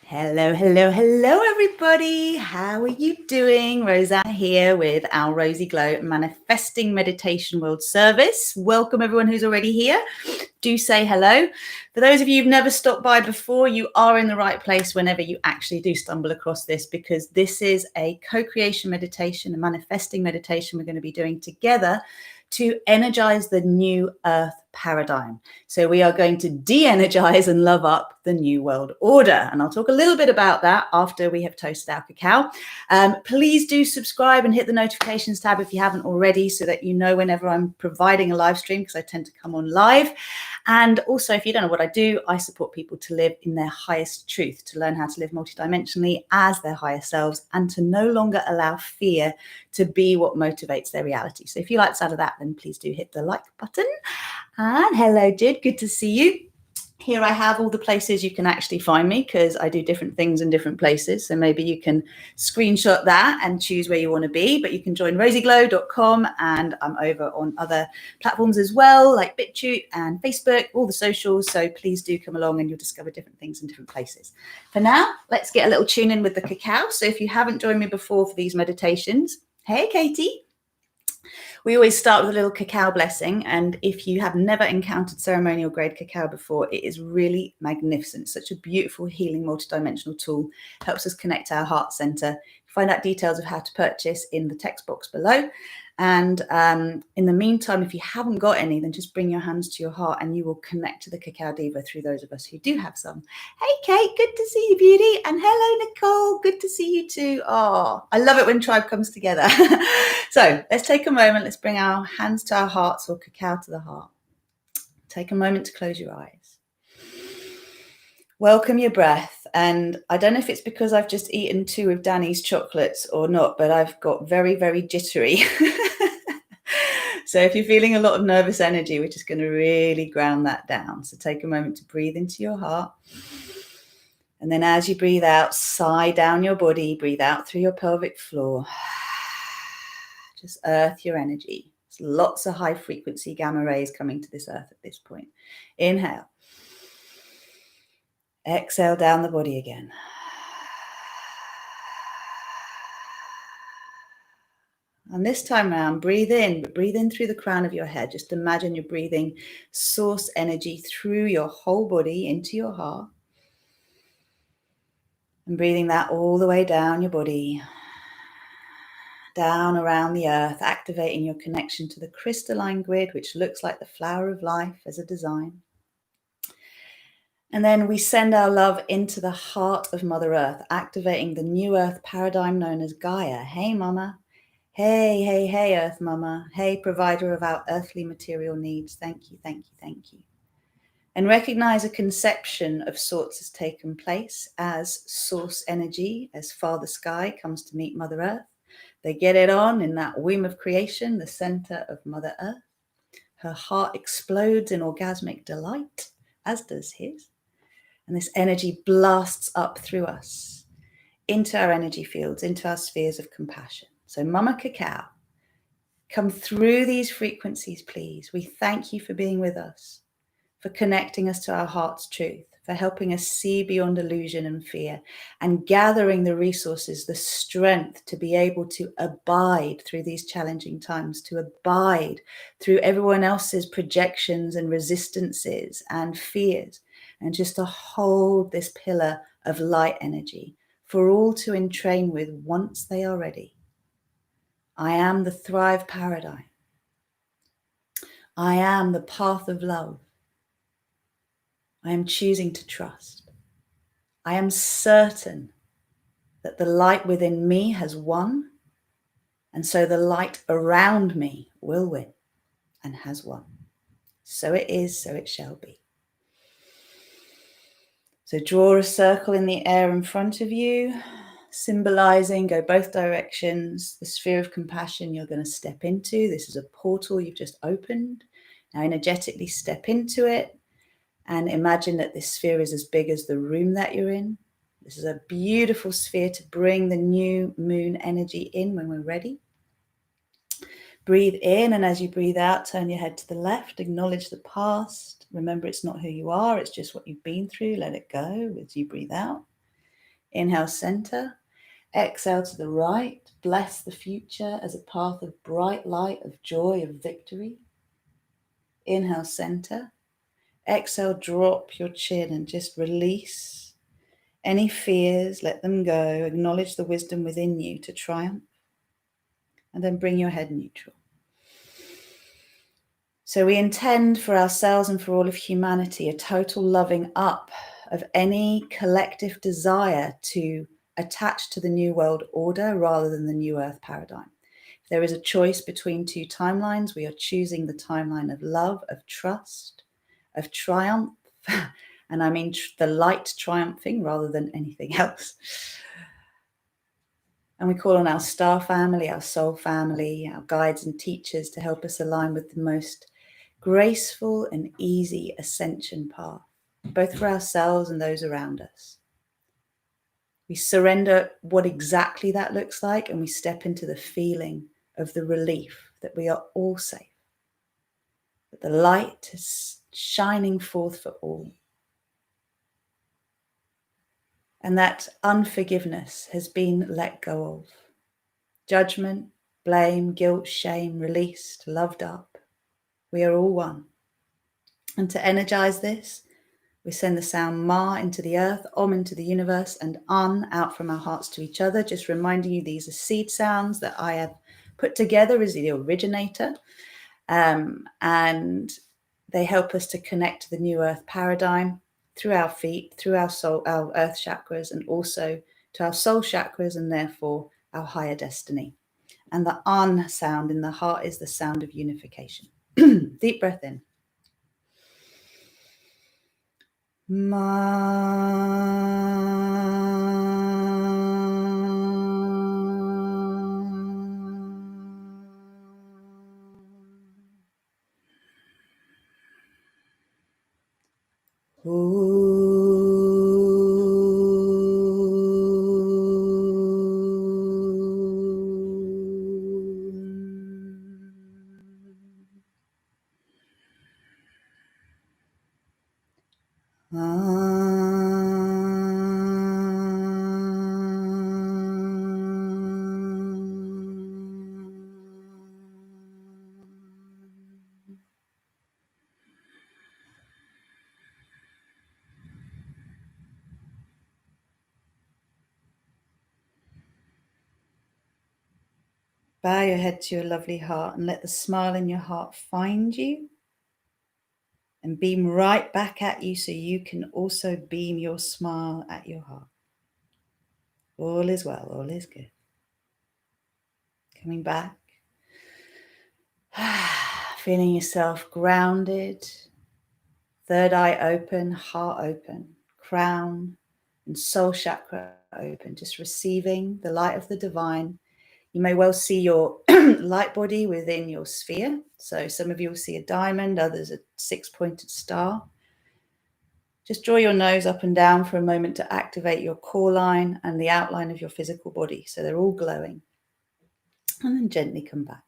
Hello, hello, hello, everybody. How are you doing? Rosanna here with our RozyGlow Manifesting Meditation World Service. Welcome, everyone who's already here. Do say hello. For those of you who've never stopped by before, you are in the right place whenever you actually do stumble across this, because this is a co-creation meditation, a manifesting meditation we're going to be doing together to energize the new earth paradigm. So we are going to de-energize and love up the new world order. And I'll talk a little bit about that after we have toasted our cacao. Please do subscribe and hit the notifications tab if you haven't already, so that you know whenever I'm providing a live stream, because I tend to come on live. And also, if you don't know what I do, I support people to live in their highest truth, to learn how to live multidimensionally as their higher selves, and to no longer allow fear to be what motivates their reality. So if you like the sound of that, then please do hit the like button. And hello, Jid, good to see you. Here I have all the places you can actually find me, because I do different things in different places. So maybe you can screenshot that and choose where you want to be. But you can join RozyGlow.com, and I'm over on other platforms as well, like BitChute and Facebook, all the socials. So please do come along and you'll discover different things in different places. For now, let's get a little tune in with the cacao. So if you haven't joined me before for these meditations, hey, Katie. We always start with a little cacao blessing, and if you have never encountered ceremonial grade cacao before, it is really magnificent. Such a beautiful healing multidimensional tool. Helps us connect to our heart center. Find out details of how to purchase in the text box below. And in the meantime, if you haven't got any, then just bring your hands to your heart and you will connect to the Cacao Diva through those of us who do have some. Hey, Kate, good to see you, beauty. And hello, Nicole, good to see you too. Oh, I love it when tribe comes together. So let's take a moment. Let's bring our hands to our hearts, or cacao to the heart. Take a moment to close your eyes. Welcome your breath. And I don't know if it's because I've just eaten 2 of Danny's chocolates or not, but I've got very, very jittery. So if you're feeling a lot of nervous energy, we're just going to really ground that down. So take a moment to breathe into your heart. And then as you breathe out, sigh down your body, breathe out through your pelvic floor. Just earth your energy. There's lots of high frequency gamma rays coming to this earth at this point. Inhale. Exhale down the body again. And this time around, breathe in, but breathe in through the crown of your head. Just imagine you're breathing source energy through your whole body into your heart. And breathing that all the way down your body, down around the earth, activating your connection to the crystalline grid, which looks like the flower of life as a design. And then we send our love into the heart of Mother Earth, activating the new earth paradigm known as Gaia. Hey, Mama. Hey, hey, hey, Earth Mama. Hey, provider of our earthly material needs. Thank you, thank you, thank you. And recognize a conception of sorts has taken place as source energy, as Father Sky comes to meet Mother Earth. They get it on in that womb of creation, the center of Mother Earth. Her heart explodes in orgasmic delight, as does his. And this energy blasts up through us, into our energy fields, into our spheres of compassion. So Mama Cacao, come through these frequencies, please. We thank you for being with us, for connecting us to our heart's truth, for helping us see beyond illusion and fear, and gathering the resources, the strength to be able to abide through these challenging times, to abide through everyone else's projections and resistances and fears, and just to hold this pillar of light energy for all to entrain with once they are ready. I am the Thrive paradigm. I am the path of love. I am choosing to trust. I am certain that the light within me has won, and so the light around me will win and has won. So it is, so it shall be. So draw a circle in the air in front of you, symbolizing, go both directions, the sphere of compassion you're going to step into. This is a portal you've just opened. Now energetically step into it and imagine that this sphere is as big as the room that you're in. This is a beautiful sphere to bring the new moon energy in when we're ready. Breathe in, and as you breathe out, turn your head to the left, acknowledge the past. Remember, it's not who you are, it's just what you've been through. Let it go as you breathe out. Inhale, center. Exhale to the right. Bless the future as a path of bright light, of joy, of victory. Inhale, center. Exhale, drop your chin and just release any fears. Let them go. Acknowledge the wisdom within you to triumph. And then bring your head neutral. So we intend for ourselves and for all of humanity a total loving up of any collective desire to attach to the new world order rather than the new earth paradigm. If there is a choice between two timelines, we are choosing the timeline of love, of trust, of triumph. And I mean the light triumphing rather than anything else. And we call on our star family, our soul family, our guides and teachers to help us align with the most graceful and easy ascension path, both for ourselves and those around us. We surrender what exactly that looks like, and we step into the feeling of the relief that we are all safe, that the light is shining forth for all, and that unforgiveness has been let go of. Judgment, blame, guilt, shame, released, loved up. We are all one. And to energize this, we send the sound Ma into the earth, Om into the universe, and Un out from our hearts to each other. Just reminding you, these are seed sounds that I have put together as the originator. And they help us to connect to the new earth paradigm through our feet, through our soul, our earth chakras, and also to our soul chakras, and therefore our higher destiny. And the Un sound in the heart is the sound of unification. Deep breath in. Bow your head to your lovely heart and let the smile in your heart find you and beam right back at you so you can also beam your smile at your heart. All is well, all is good. Coming back. Feeling yourself grounded, third eye open, heart open, crown and soul chakra open, just receiving the light of the divine. You may well see your light body within your sphere. So some of you will see a diamond, others a six-pointed star. Just draw your nose up and down for a moment to activate your core line and the outline of your physical body. So they're all glowing. And then gently come back.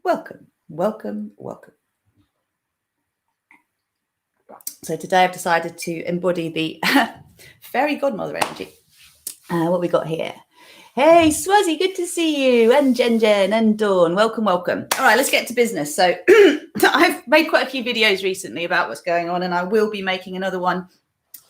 Welcome, welcome, welcome. So today I've decided to embody the fairy godmother energy. What we got here? Hey, Swazi, good to see you. And Jen and Dawn, welcome, welcome. All right, let's get to business. So I've made quite a few videos recently about what's going on, and I will be making another one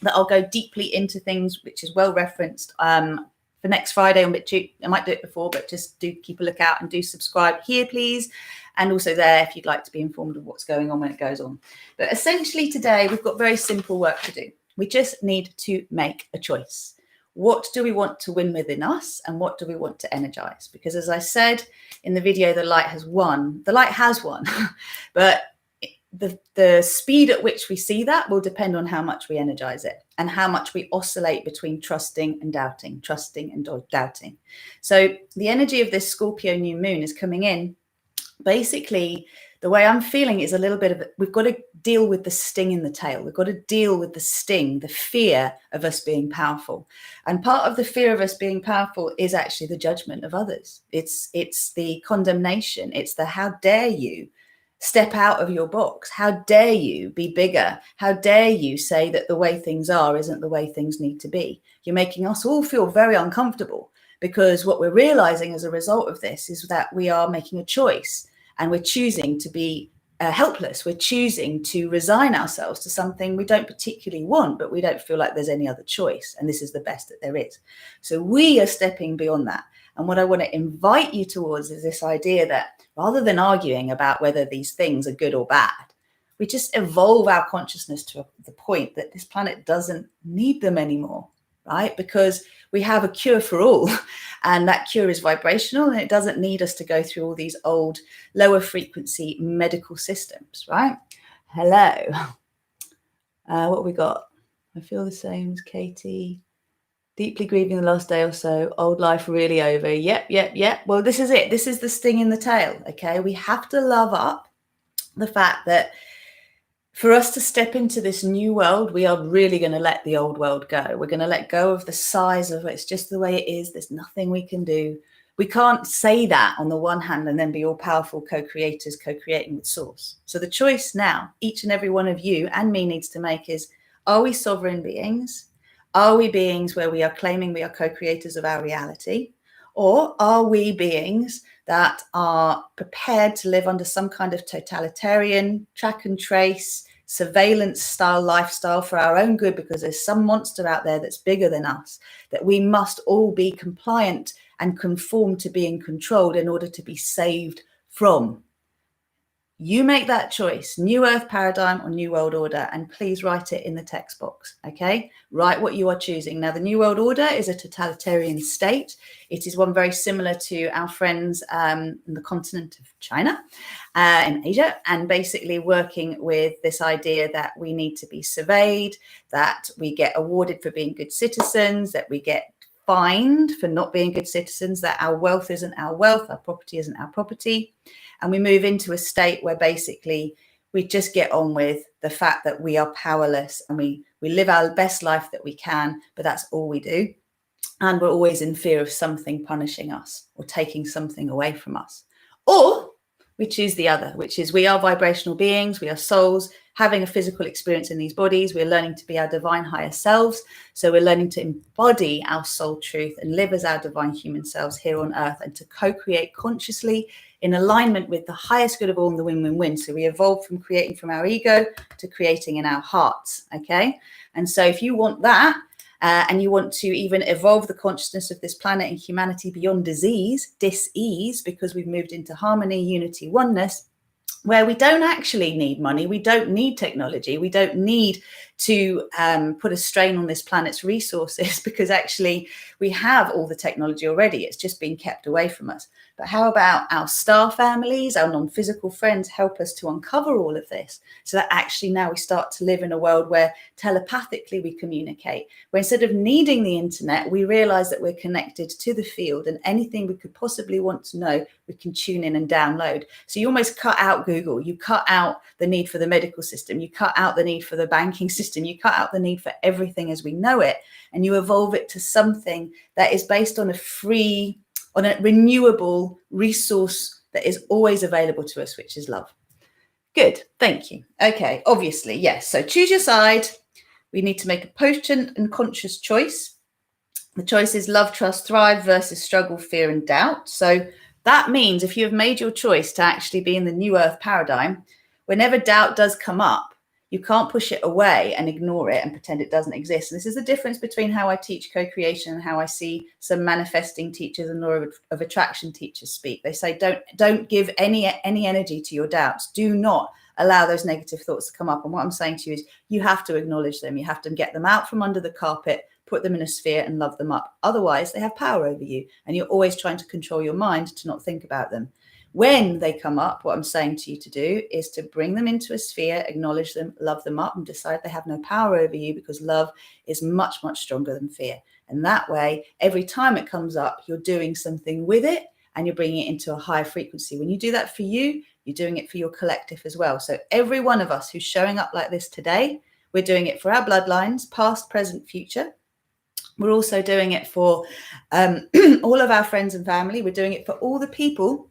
that I'll go deeply into things, which is well referenced for next Friday on BitChute. I might do it before, but just do keep a lookout and do subscribe here, please. And also there if you'd like to be informed of what's going on when it goes on. But essentially today, we've got very simple work to do. We just need to make a choice. What do we want to win within us, and what do we want to energize? Because as I said in the video, the light has won. The light has won, but the speed at which we see that will depend on how much we energize it and how much we oscillate between trusting and doubting, trusting and doubting. So the energy of this Scorpio new moon is coming in. Basically, the way I'm feeling is a little bit of, we've got to deal with the sting in the tail. We've got to deal with the sting, the fear of us being powerful. And part of the fear of us being powerful is actually the judgment of others. It's the condemnation. It's the how dare you step out of your box? How dare you be bigger? How dare you say that the way things are isn't the way things need to be? You're making us all feel very uncomfortable, because what we're realizing as a result of this is that we are making a choice, and we're choosing to be helpless. We're choosing to resign ourselves to something we don't particularly want, but we don't feel like there's any other choice. And this is the best that there is. So we are stepping beyond that. And what I want to invite you towards is this idea that rather than arguing about whether these things are good or bad, we just evolve our consciousness to the point that this planet doesn't need them anymore, right? Because we have a cure for all, and that cure is vibrational, and it doesn't need us to go through all these old lower frequency medical systems, right? Hello. What we got? I feel the same as Katie. Deeply grieving the last day or so. Old life really over. Yep. Well, this is it. This is the sting in the tail, okay? We have to love up the fact that for us to step into this new world, we are really going to let the old world go. We're going to let go of the size of it. It's just the way it is. There's nothing we can do. We can't say that on the one hand and then be all powerful co-creators, co-creating with source. So the choice now, each and every one of you and me needs to make is, are we sovereign beings? Are we beings where we are claiming we are co-creators of our reality? Or are we beings that are prepared to live under some kind of totalitarian, track and trace, surveillance style lifestyle for our own good, because there's some monster out there that's bigger than us, that we must all be compliant and conform to being controlled in order to be saved from? You make that choice, new earth paradigm or new world order, and please write it in the text box, okay? Write what you are choosing. Now, the new world order is a totalitarian state. It is one very similar to our friends in the continent of China, in Asia, and basically working with this idea that we need to be surveyed, that we get awarded for being good citizens, that we get fined for not being good citizens, that our wealth isn't our wealth, our property isn't our property. And we move into a state where basically we just get on with the fact that we are powerless, and we live our best life that we can, but that's all we do. And we're always in fear of something punishing us or taking something away from us. Or we choose the other, which is we are vibrational beings, we are souls having a physical experience in these bodies. We're learning to be our divine higher selves. So we're learning to embody our soul truth and live as our divine human selves here on earth, and to co-create consciously in alignment with the highest good of all, and the win-win-win. So we evolve from creating from our ego to creating in our hearts, okay? And so if you want that, and you want to even evolve the consciousness of this planet and humanity beyond disease, dis-ease, because we've moved into harmony, unity, oneness, where we don't actually need money, we don't need technology, we don't need to put a strain on this planet's resources, because actually we have all the technology already. It's just being kept away from us. But how about our star families, our non-physical friends help us to uncover all of this, so that actually now we start to live in a world where telepathically we communicate, where instead of needing the internet, we realize that we're connected to the field, and anything we could possibly want to know, we can tune in and download. So you almost cut out Google, you cut out the need for the medical system, you cut out the need for the banking system, you cut out the need for everything as we know it, and you evolve it to something that is based on a renewable resource that is always available to us, which is love. Good, thank you. Okay, obviously, yes. So choose your side. We need to make a potent and conscious choice. The choice is love, trust, thrive versus struggle, fear, and doubt. So that means if you have made your choice to actually be in the new earth paradigm, whenever doubt does come up, you can't push it away and ignore it and pretend it doesn't exist. And this is the difference between how I teach co-creation and how I see some manifesting teachers and law of attraction teachers speak. They say, don't give any energy to your doubts. Do not allow those negative thoughts to come up. And what I'm saying to you is you have to acknowledge them. You have to get them out from under the carpet, put them in a sphere and love them up. Otherwise, they have power over you. And you're always trying to control your mind to not think about them. When they come up, what I'm saying to you to do is to bring them into a sphere, acknowledge them, love them up, and decide they have no power over you, because love is much, much stronger than fear. And that way, every time it comes up, you're doing something with it and you're bringing it into a higher frequency. When you do that for you, you're doing it for your collective as well. So every one of us who's showing up like this today, we're doing it for our bloodlines, past, present, future. We're also doing it for all of our friends and family. We're doing it for all the people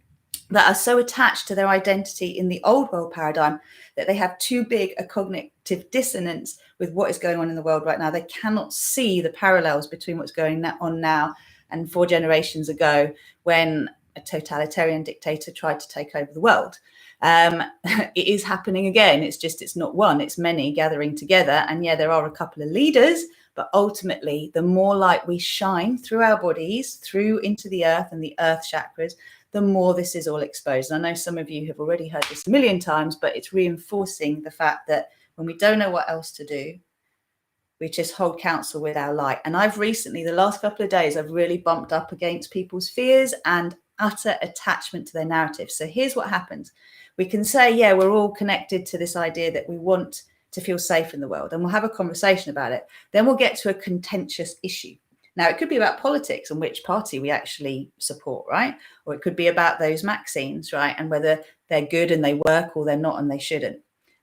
that are so attached to their identity in the old world paradigm that they have too big a cognitive dissonance with what is going on in the world right now. They cannot see the parallels between what's going on now and 4 generations ago when a totalitarian dictator tried to take over the world. It is happening again. It's not one, it's many gathering together. And yeah, there are a couple of leaders, but ultimately the more light we shine through our bodies, through into the earth and the earth chakras, the more this is all exposed. And I know some of you have already heard this a million times, but it's reinforcing the fact that when we don't know what else to do, we just hold counsel with our light. And I've recently, the last couple of days, I've really bumped up against people's fears and utter attachment to their narrative. So here's what happens. We can say, yeah, we're all connected to this idea that we want to feel safe in the world, and we'll have a conversation about it. Then we'll get to a contentious issue. Now, it could be about politics and which party we actually support, right? Or it could be about those vaccines, right? And whether they're good and they work or they're not and they shouldn't.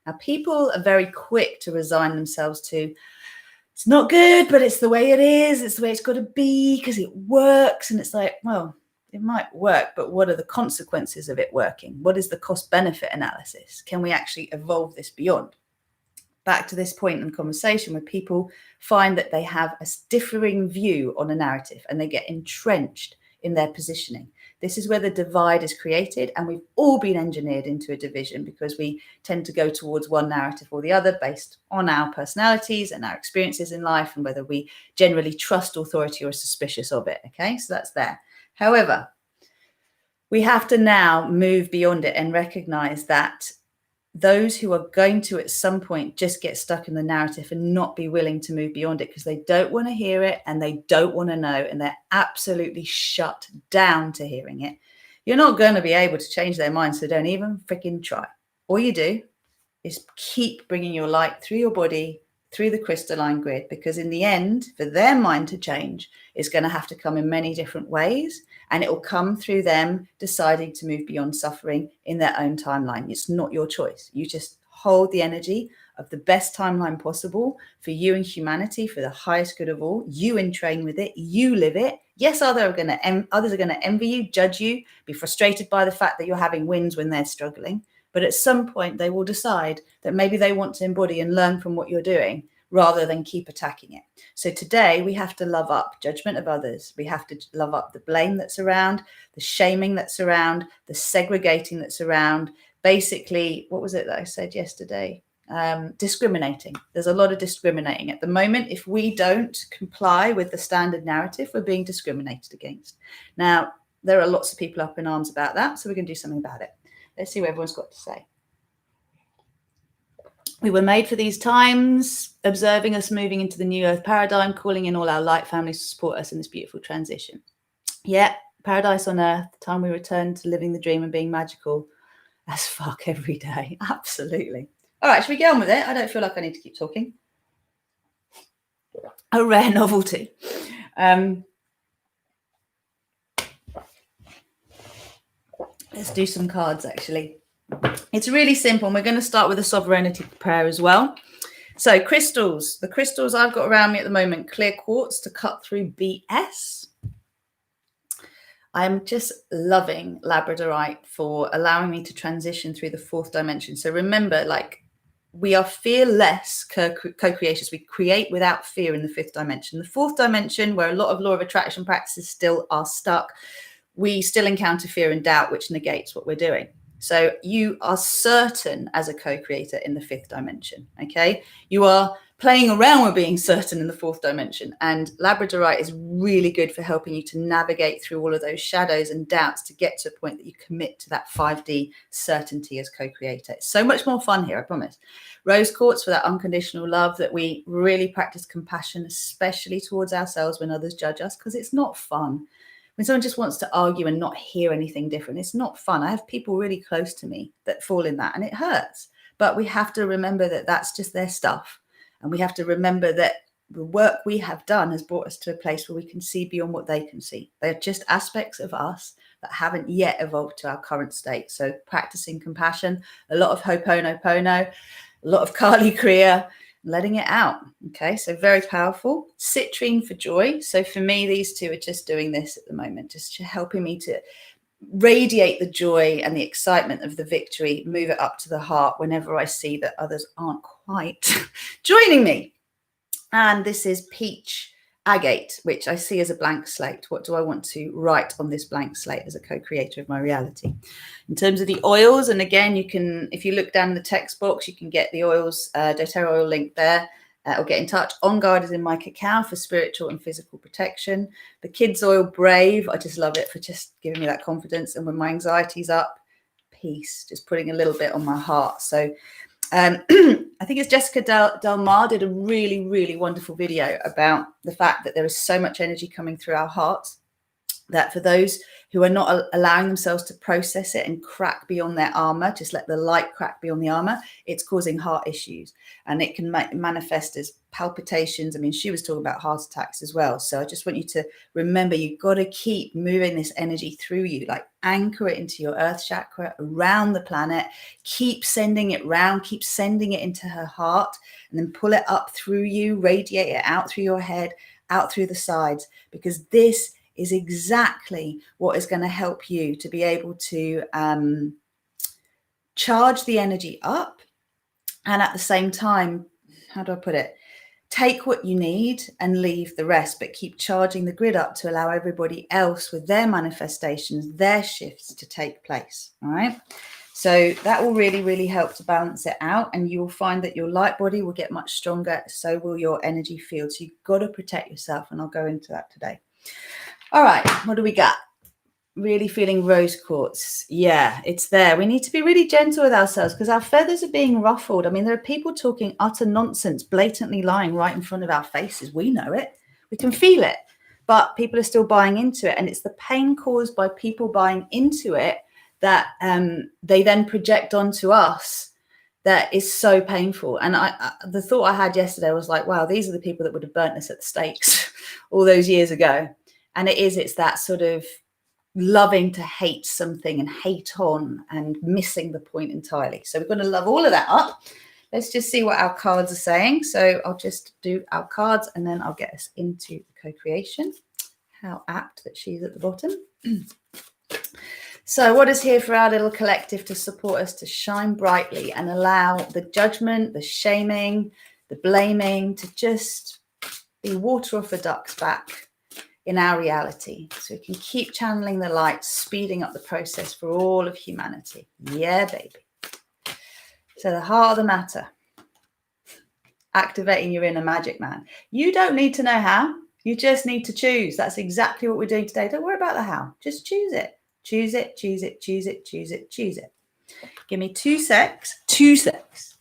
Now, people are very quick to resign themselves to, it's not good, but it's the way it is. It's the way it's got to be because it works. And it's like, well, it might work, but what are the consequences of it working? What is the cost benefit analysis? Can we actually evolve this beyond? Back to this point in conversation where people find that they have a differing view on a narrative and they get entrenched in their positioning. This is where the divide is created, and we've all been engineered into a division because we tend to go towards one narrative or the other based on our personalities and our experiences in life and whether we generally trust authority or are suspicious of it. Okay, so that's there. However, we have to now move beyond it and recognize that those who are going to at some point just get stuck in the narrative and not be willing to move beyond it because they don't want to hear it and they don't want to know, and they're absolutely shut down to hearing it. You're not going to be able to change their minds, so don't even freaking try. All you do is keep bringing your light through your body, through the crystalline grid, because in the end, for their mind to change, it's going to have to come in many different ways, and it will come through them deciding to move beyond suffering in their own timeline. It's not your choice. You just hold the energy of the best timeline possible for you and humanity, for the highest good of all. You entrain with it. You live it. Yes, others are going to envy you, judge you, be frustrated by the fact that you're having wins when they're struggling. But at some point, they will decide that maybe they want to embody and learn from what you're doing rather than keep attacking it. So today, we have to love up judgment of others. We have to love up the blame that's around, the shaming that's around, the segregating that's around. Basically, what was it that I said yesterday? Discriminating. There's a lot of discriminating at the moment. If we don't comply with the standard narrative, we're being discriminated against. Now, there are lots of people up in arms about that, so we're going to do something about it. Let's see what everyone's got to say. We were made for these times, observing us moving into the new earth paradigm, calling in all our light families to support us in this beautiful transition. Yeah, paradise on earth, time we return to living the dream and being magical as fuck every day. Absolutely. All right, should we get on with it? I don't feel like I need to keep talking. A rare novelty. Let's do some cards, actually. It's really simple, and we're going to start with a sovereignty prayer as well. So crystals, the crystals I've got around me at the moment, clear quartz to cut through BS. I'm just loving labradorite for allowing me to transition through the 4th dimension. So remember, like, we are fearless co-creators. We create without fear in the 5th dimension. The 4th dimension, where a lot of law of attraction practices still are stuck, we still encounter fear and doubt, which negates what we're doing. So you are certain as a co-creator in the 5th dimension, okay? You are playing around with being certain in the 4th dimension, and labradorite is really good for helping you to navigate through all of those shadows and doubts to get to a point that you commit to that 5D certainty as co-creator. It's so much more fun here, I promise. Rose quartz for that unconditional love, that we really practice compassion, especially towards ourselves when others judge us, because it's not fun. When someone just wants to argue and not hear anything different, it's not fun. I have people really close to me that fall in that, and it hurts. But we have to remember that that's just their stuff. And we have to remember that the work we have done has brought us to a place where we can see beyond what they can see. They're just aspects of us that haven't yet evolved to our current state. So practicing compassion, a lot of Ho'oponopono, a lot of Kali Kriya, letting it out. Okay, so very powerful. Citrine for joy. So for me, these two are just doing this at the moment, just helping me to radiate the joy and the excitement of the victory, move it up to the heart whenever I see that others aren't quite joining me. And this is peach agate, which I see as a blank slate. What do I want to write on this blank slate as a co-creator of my reality? In terms of the oils, and again, you can, if you look down the text box, you can get the oils, doTERRA oil link there, or get in touch. On Guard is in my cacao for spiritual and physical protection. The Kids Oil Brave, I just love it for just giving me that confidence. And when my anxiety's up, peace, just putting a little bit on my heart. So I think it's Jessica Del Mar did a really, really wonderful video about the fact that there is so much energy coming through our hearts that for those who are not allowing themselves to process it and crack beyond their armor, just let the light crack beyond the armor, it's causing heart issues. And it can manifest as palpitations. I mean, she was talking about heart attacks as well. So I just want you to remember, you've got to keep moving this energy through you, like anchor it into your earth chakra, around the planet, keep sending it round, keep sending it into her heart, and then pull it up through you, radiate it out through your head, out through the sides, because this is exactly what is going to help you to be able to charge the energy up, and at the same time, how do I put it? Take what you need and leave the rest, but keep charging the grid up to allow everybody else with their manifestations, their shifts to take place. All right. So that will really, really help to balance it out. And you'll find that your light body will get much stronger. So will your energy field. So you've got to protect yourself. And I'll go into that today. All right. What do we got? Really feeling rose quartz. Yeah, it's there. We need to be really gentle with ourselves because our feathers are being ruffled. I mean, there are people talking utter nonsense, blatantly lying right in front of our faces. We know it. We can feel it. But people are still buying into it. And it's the pain caused by people buying into it that they then project onto us that is so painful. And the thought I had yesterday was like, wow, these are the people that would have burnt us at the stakes all those years ago. And it's that sort of loving to hate something and hate on and missing the point entirely. So we're going to love all of that up. Let's just see what our cards are saying. So I'll just do our cards and then I'll get us into the co-creation. How apt that she's at the bottom. So what is here for our little collective to support us to shine brightly and allow the judgment, the shaming, the blaming to just be water off a duck's back in our reality, so we can keep channeling the light, speeding up the process for all of humanity. Yeah, baby. So the heart of the matter, activating your inner magic man. You don't need to know how, you just need to choose. That's exactly what we're doing today. Don't worry about the how, just choose it. Choose it, choose it, choose it, choose it, choose it. Give me 2 secs, 2 secs.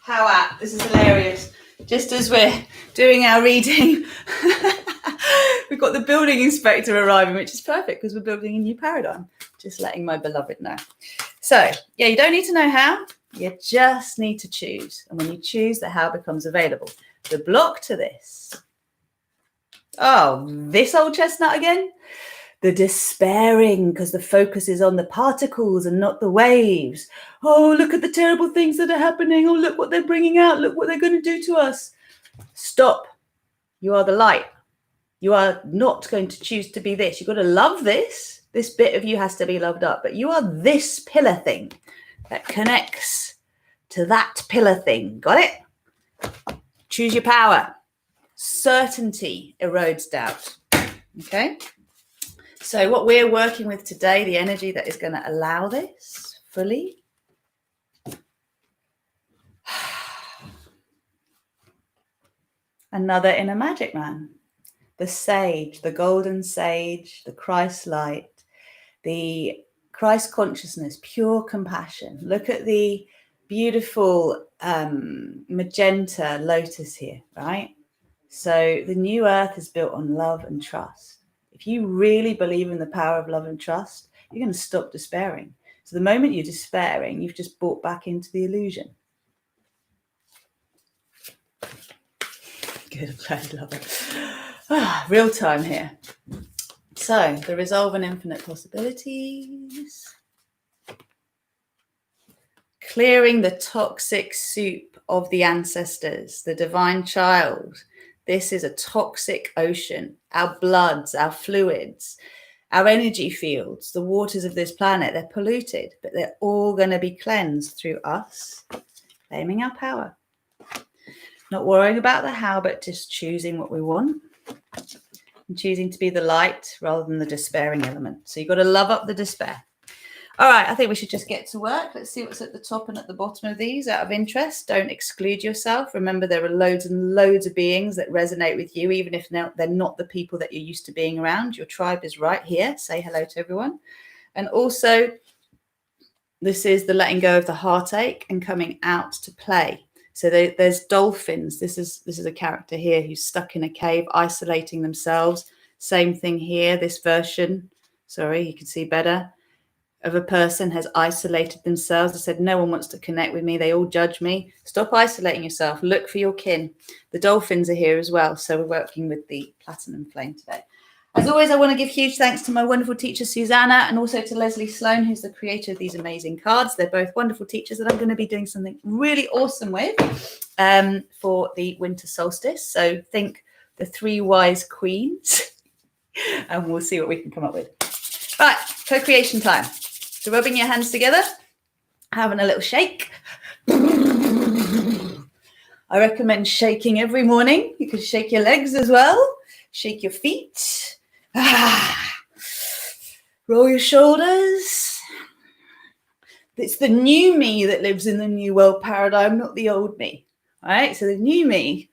How apt. This is hilarious. Just as we're doing our reading, we've got the building inspector arriving, which is perfect because we're building a new paradigm. Just letting my beloved know. So, yeah, you don't need to know how. You just need to choose. And when you choose, the how becomes available. The block to this. Oh, this old chestnut again? The despairing, because the focus is on the particles and not the waves. Oh, look at the terrible things that are happening. Oh, look what they're bringing out. Look what they're going to do to us. Stop. You are the light. You are not going to choose to be this. You've got to love this. This bit of you has to be loved up. But you are this pillar thing that connects to that pillar thing. Got it? Choose your power. Certainty erodes doubt. Okay? So what we're working with today, the energy that is going to allow this fully. Another inner magic man. The sage, the golden sage, the Christ light, the Christ consciousness, pure compassion. Look at the beautiful magenta lotus here, right? So the new earth is built on love and trust. If you really believe in the power of love and trust, you're going to stop despairing. So the moment you're despairing, you've just bought back into the illusion. good. I'm glad you love it. Real time here. So, the resolve and infinite possibilities. Clearing the toxic soup of the ancestors, the divine child. This is a toxic ocean. Our bloods, our fluids, our energy fields, the waters of this planet, they're polluted, but they're all going to be cleansed through us claiming our power. Not worrying about the how, but just choosing what we want and choosing to be the light rather than the despairing element. So you've got to love up the despair. All right, I think we should just get to work. Let's see what's at the top and at the bottom of these out of interest. Don't exclude yourself. Remember, there are loads and loads of beings that resonate with you, even if they're not the people that you're used to being around. Your tribe is right here. Say hello to everyone. And also, this is the letting go of the heartache and coming out to play. So there's dolphins. This is a character here who's stuck in a cave, isolating themselves. Same thing here. This version, sorry, you can see better, of a person has isolated themselves. They said, no one wants to connect with me. They all judge me. Stop isolating yourself. Look for your kin. The dolphins are here as well. So we're working with the platinum flame today. As always, I want to give huge thanks to my wonderful teacher, Susanna, and also to Leslie Sloan, who's the creator of these amazing cards. They're both wonderful teachers that I'm going to be doing something really awesome with for the winter solstice. So think the 3 wise queens, and we'll see what we can come up with. Right, co-creation time. So rubbing your hands together, having a little shake. I recommend shaking every morning. You can shake your legs as well. Shake your feet. Roll your shoulders. It's the new me that lives in the new world paradigm, not the old me. All right, so the new me,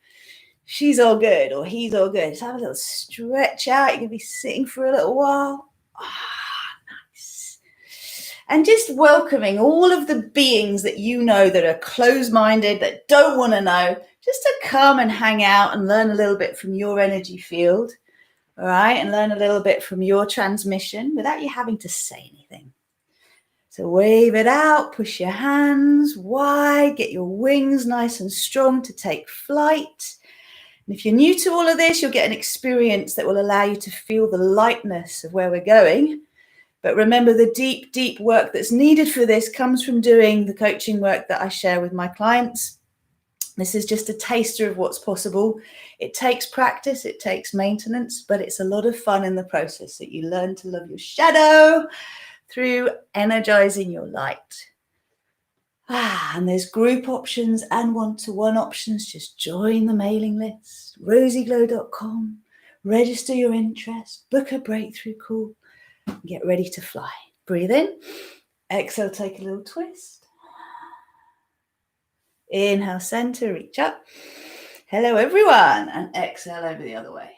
she's all good or he's all good. Just have a little stretch out. You're going to be sitting for a little while. Nice. And just welcoming all of the beings that you know that are closed-minded, that don't want to know, just to come and hang out and learn a little bit from your energy field, all right, and learn a little bit from your transmission without you having to say anything. So wave it out, push your hands wide, get your wings nice and strong to take flight. And if you're new to all of this, you'll get an experience that will allow you to feel the lightness of where we're going. But remember, the deep, deep work that's needed for this comes from doing the coaching work that I share with my clients. This is just a taster of what's possible. It takes practice, it takes maintenance, but it's a lot of fun in the process that you learn to love your shadow through energizing your light. And there's group options and one-to-one options. Just join the mailing list, RozyGlow.com, register your interest, book a breakthrough call, and get ready to fly. Breathe in, exhale, take a little twist. Inhale, center, reach up. Hello, everyone, and exhale over the other way.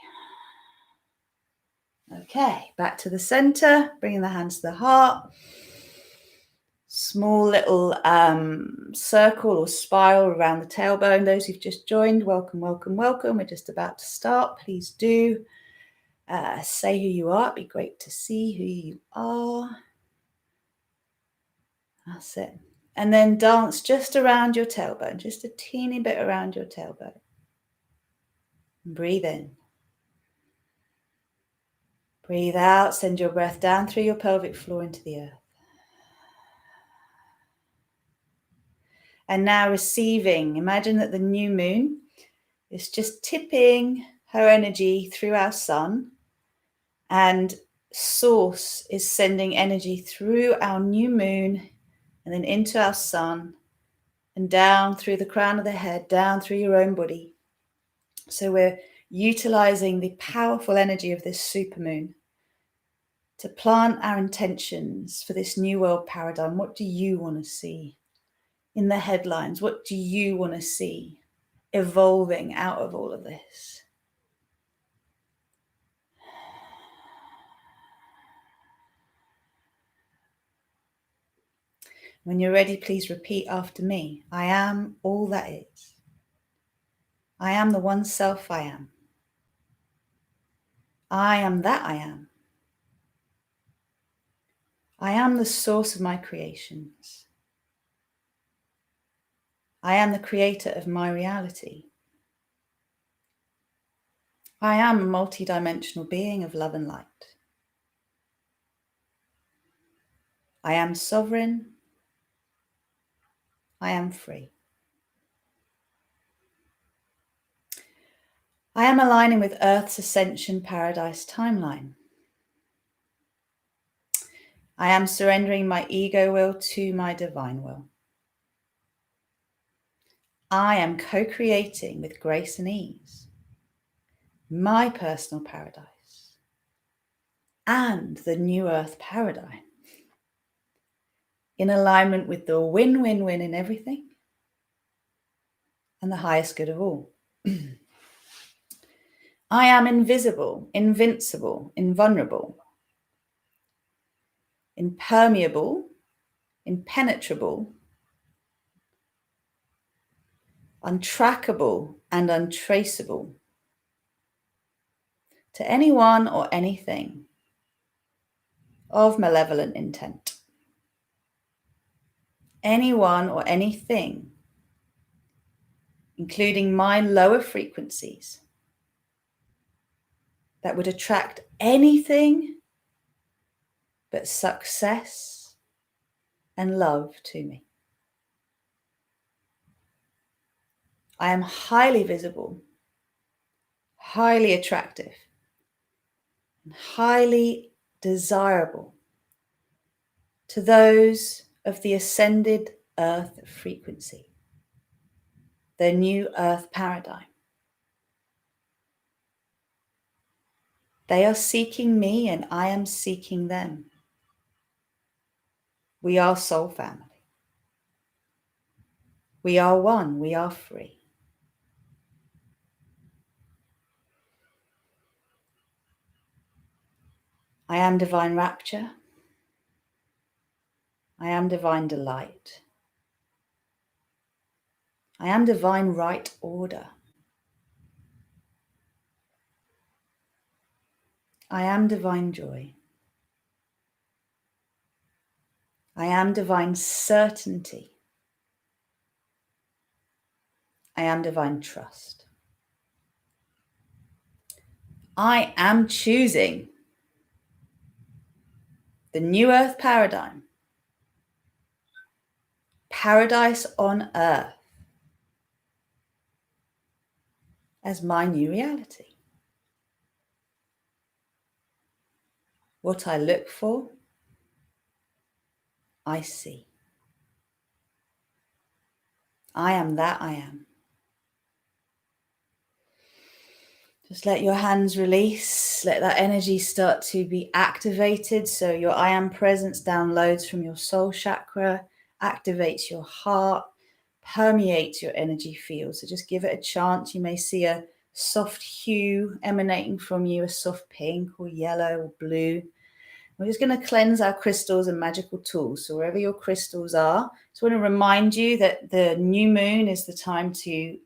Okay, back to the center, bringing the hands to the heart. Small little circle or spiral around the tailbone. Those who've just joined, welcome, welcome, welcome. We're just about to start. Please do say who you are. It'd be great to see who you are. That's it. And then dance just around your tailbone, just a teeny bit around your tailbone. And breathe in. Breathe out, send your breath down through your pelvic floor into the earth. And now receiving, imagine that the new moon is just tipping her energy through our sun, and source is sending energy through our new moon and then into our sun and down through the crown of the head, down through your own body. So we're utilizing the powerful energy of this supermoon to plant our intentions for this new world paradigm. What do you want to see in the headlines? What do you want to see evolving out of all of this? When you're ready, please repeat after me. I am all that is. I am the one self I am. I am that I am. I am the source of my creations. I am the creator of my reality. I am a multidimensional being of love and light. I am sovereign. I am free. I am aligning with Earth's ascension paradise timeline. I am surrendering my ego will to my divine will. I am co-creating with grace and ease my personal paradise and the new Earth paradigm in alignment with the win-win-win in everything and the highest good of all. I am invisible, invincible, invulnerable, impermeable, impenetrable, untrackable, and untraceable to anyone or anything of malevolent intent. Anyone or anything, including my lower frequencies, that would attract anything but success and love to me. I am highly visible, highly attractive, and highly desirable to those of the ascended Earth frequency, the new Earth paradigm. They are seeking me and I am seeking them. We are soul family. We are one. We are free. I am divine rapture. I am divine delight. I am divine right order. I am divine joy. I am divine certainty. I am divine trust. I am choosing the new Earth paradigm, paradise on Earth, as my new reality. What I look for, I see. I am that I am. Just let your hands release. Let that energy start to be activated. So your I am presence downloads from your soul chakra, activates your heart, permeates your energy field. So just give it a chance. You may see a soft hue emanating from you, a soft pink or yellow or blue. We're just going to cleanse our crystals and magical tools. So wherever your crystals are, I just want to remind you that the new moon is the time to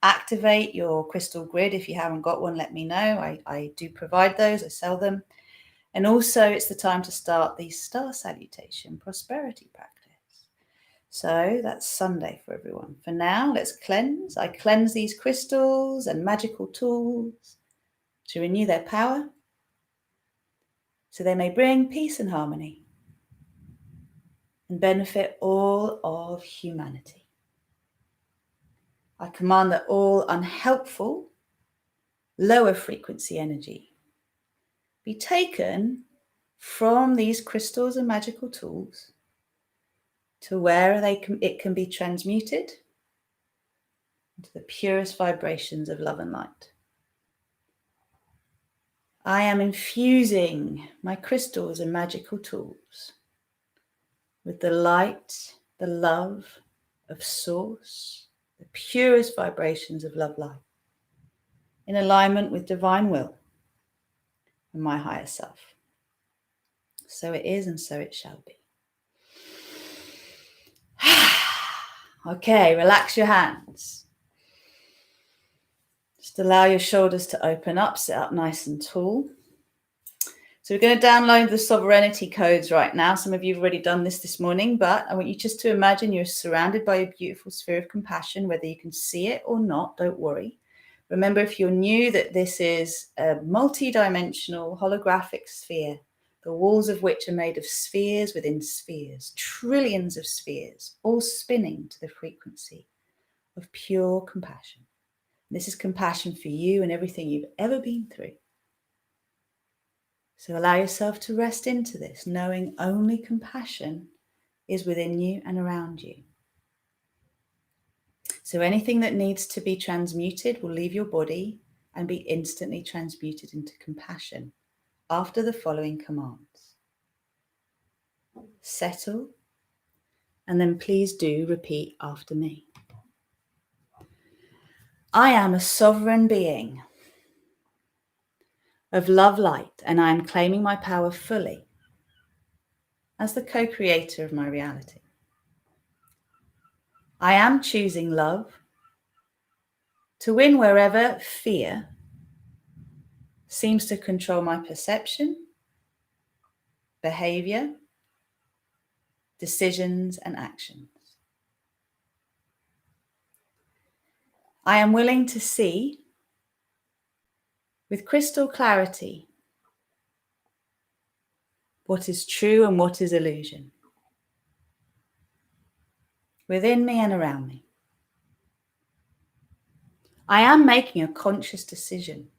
activate your crystal grid. If you haven't got one, let me know. I do provide those. I sell them. And also it's the time to start the star salutation prosperity practice. So that's Sunday for everyone. For now, let's cleanse. I cleanse these crystals and magical tools to renew their power, so they may bring peace and harmony and benefit all of humanity. I command that all unhelpful, lower frequency energy be taken from these crystals and magical tools to where it can be transmuted into the purest vibrations of love and light. I am infusing my crystals and magical tools with the light, the love of Source, the purest vibrations of love light, in alignment with divine will and my higher self. So it is, and so it shall be. Okay, relax your hands. Just allow your shoulders to open up, sit up nice and tall. So we're going to download the sovereignty codes right now. Some of you have already done this morning, but I want you just to imagine you're surrounded by a beautiful sphere of compassion, whether you can see it or not, don't worry. Remember, if you're new, that this is a multi-dimensional holographic sphere, the walls of which are made of spheres within spheres, trillions of spheres, all spinning to the frequency of pure compassion. This is compassion for you and everything you've ever been through. So allow yourself to rest into this, knowing only compassion is within you and around you. So anything that needs to be transmuted will leave your body and be instantly transmuted into compassion after the following commands. Settle, and then please do repeat after me. I am a sovereign being of love light, and I am claiming my power fully as the co-creator of my reality. I am choosing love to win wherever fear seems to control my perception, behavior, decisions, and actions. I am willing to see with crystal clarity what is true and what is illusion, within me and around me. I am making a conscious decision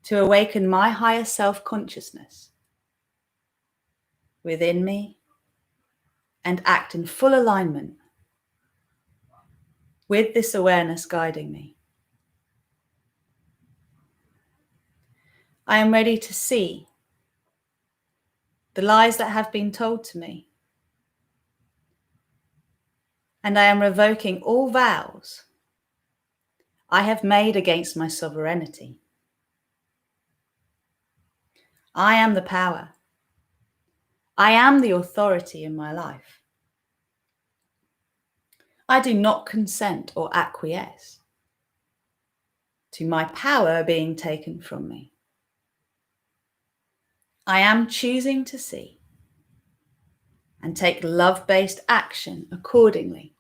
to awaken my higher self-consciousness within me and act in full alignment with this awareness guiding me. I am ready to see the lies that have been told to me, and I am revoking all vows I have made against my sovereignty. I am the power. I am the authority in my life. I do not consent or acquiesce to my power being taken from me. I am choosing to see and take love-based action accordingly.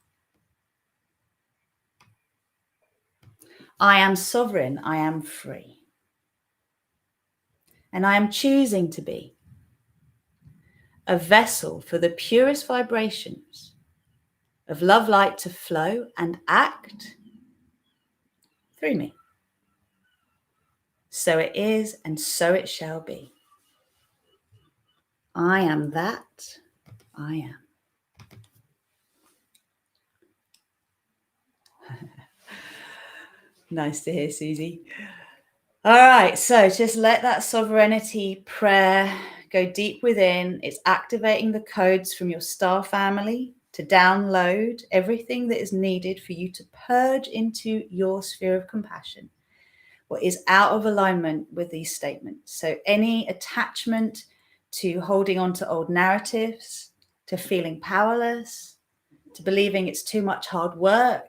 I am sovereign, I am free. And I am choosing to be a vessel for the purest vibrations of love light to flow and act through me. So it is, and so it shall be. I am that I am. Nice to hear, Susie. All right, so just let that sovereignty prayer go deep within. It's activating the codes from your star family to download everything that is needed for you to purge into your sphere of compassion what is out of alignment with these statements. So any attachment to holding on to old narratives, to feeling powerless, to believing it's too much hard work,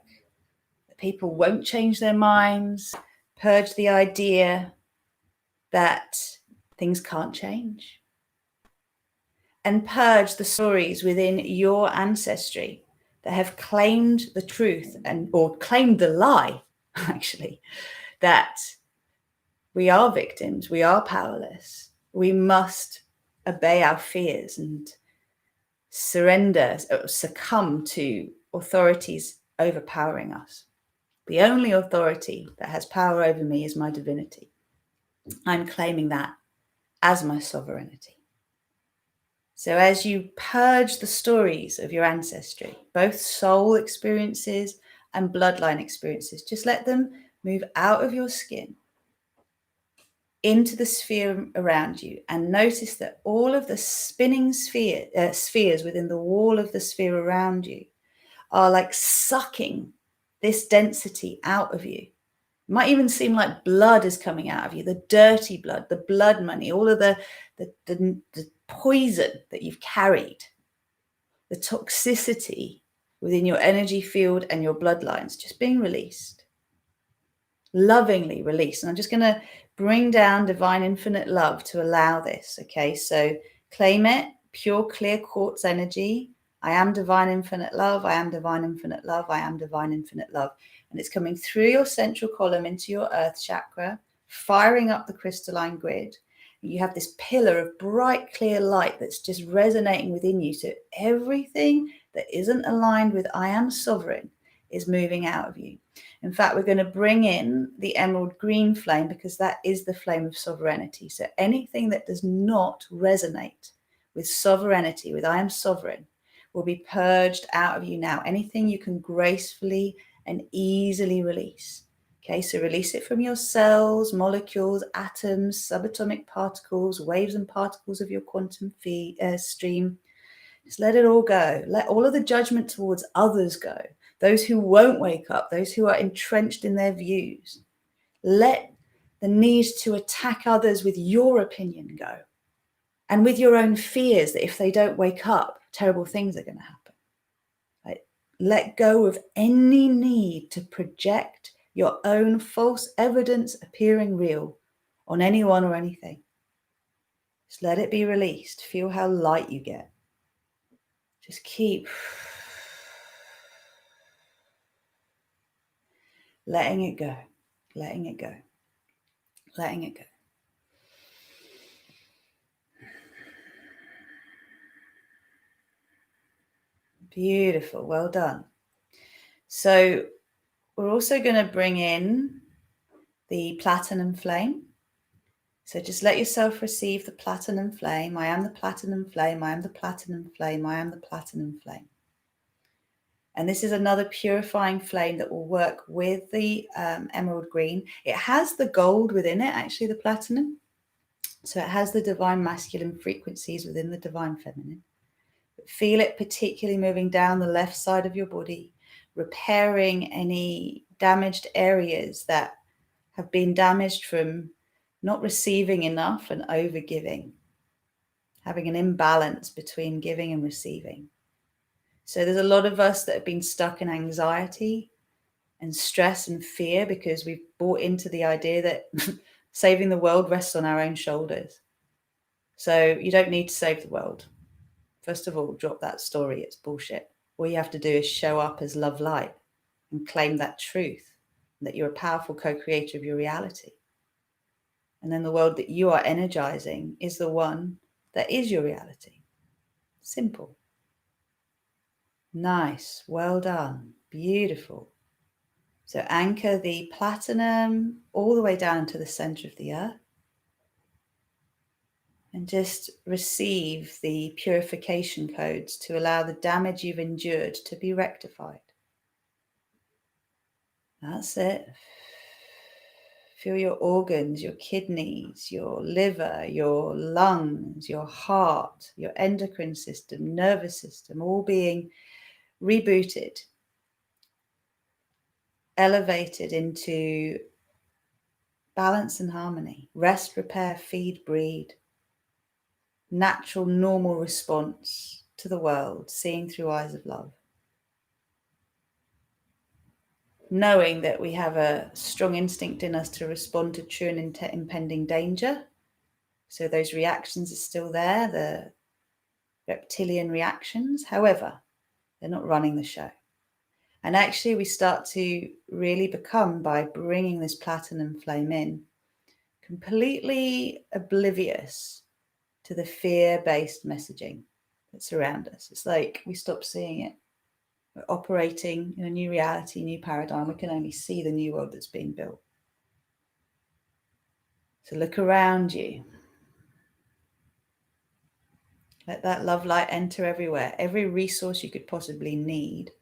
that people won't change their minds, purge the idea that things can't change. And purge the stories within your ancestry that have claimed the truth or claimed the lie, actually, that we are victims, we are powerless. We must obey our fears and surrender, succumb to authorities overpowering us. The only authority that has power over me is my divinity. I'm claiming that as my sovereignty. So as you purge the stories of your ancestry, both soul experiences and bloodline experiences, just let them move out of your skin into the sphere around you, and notice that all of the spinning spheres within the wall of the sphere around you are like sucking this density out of you. It might even seem like blood is coming out of you, the dirty blood, the blood money, all of the poison that you've carried, the toxicity within your energy field and your bloodlines just being released, lovingly released. And I'm just going to bring down divine infinite love to allow this. Okay, so claim it, pure clear quartz energy. I am divine infinite love. I am divine infinite love. I am divine infinite love. And it's coming through your central column into your earth chakra, firing up the crystalline grid. You have this pillar of bright, clear light that's just resonating within you. So everything that isn't aligned with I am sovereign is moving out of you. In fact, we're going to bring in the emerald green flame because that is the flame of sovereignty. So anything that does not resonate with sovereignty, with I am sovereign, will be purged out of you now. Anything you can gracefully and easily release. Okay, so release it from your cells, molecules, atoms, subatomic particles, waves and particles of your quantum stream. Just let it all go. Let all of the judgment towards others go. Those who won't wake up, those who are entrenched in their views. Let the need to attack others with your opinion go. And with your own fears that if they don't wake up, terrible things are going to happen. Like, let go of any need to project your own false evidence appearing real on anyone or anything. Just let it be released. Feel how light you get. Just keep letting it go, letting it go, letting it go. Beautiful. Well done. So we're also going to bring in the platinum flame. So just let yourself receive the platinum flame. I am the platinum flame. I am the platinum flame. I am the platinum flame. And this is another purifying flame that will work with the emerald green. It has the gold within it, actually, the platinum. So it has the divine masculine frequencies within the divine feminine. But feel it particularly moving down the left side of your body, repairing any damaged areas that have been damaged from not receiving enough and over giving, having an imbalance between giving and receiving. So there's a lot of us that have been stuck in anxiety and stress and fear because we've bought into the idea that saving the world rests on our own shoulders. So you don't need to save the world. First of all, drop that story. It's bullshit. All you have to do is show up as love light and claim that truth, that you're a powerful co-creator of your reality. And then the world that you are energizing is the one that is your reality. Simple. Nice. Well done. Beautiful. So anchor the platinum all the way down to the center of the earth. And just receive the purification codes to allow the damage you've endured to be rectified. That's it. Feel your organs, your kidneys, your liver, your lungs, your heart, your endocrine system, nervous system, all being rebooted, elevated into balance and harmony. Rest, repair, feed, breed. Natural, normal response to the world, seeing through eyes of love. Knowing that we have a strong instinct in us to respond to true and impending danger. So those reactions are still there, the reptilian reactions. However, they're not running the show. And actually we start to really become, by bringing this platinum flame in, completely oblivious to the fear-based messaging that's around us. It's like we stop seeing it. We're operating in a new reality, new paradigm. We can only see the new world that's being built. So look around you. Let that love light enter everywhere. Every resource you could possibly need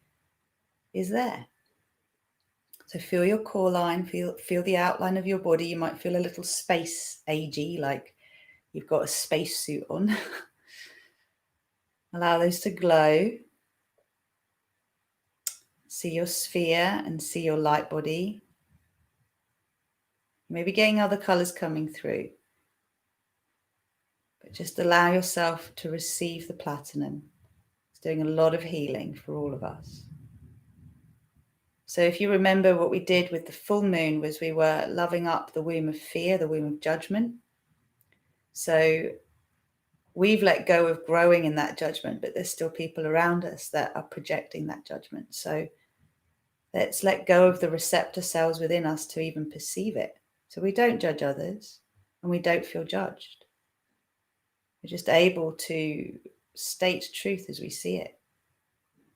is there. So feel your core line, feel the outline of your body. You might feel a little space agey, like you've got a space suit on. Allow those to glow. See your sphere and see your light body. Maybe getting other colors coming through. But just allow yourself to receive the platinum. It's doing a lot of healing for all of us. So if you remember, what we did with the full moon was we were loving up the womb of fear, the womb of judgment. So we've let go of growing in that judgment, but there's still people around us that are projecting that judgment. So let's let go of the receptor cells within us to even perceive it. So we don't judge others and we don't feel judged. We're just able to state truth as we see it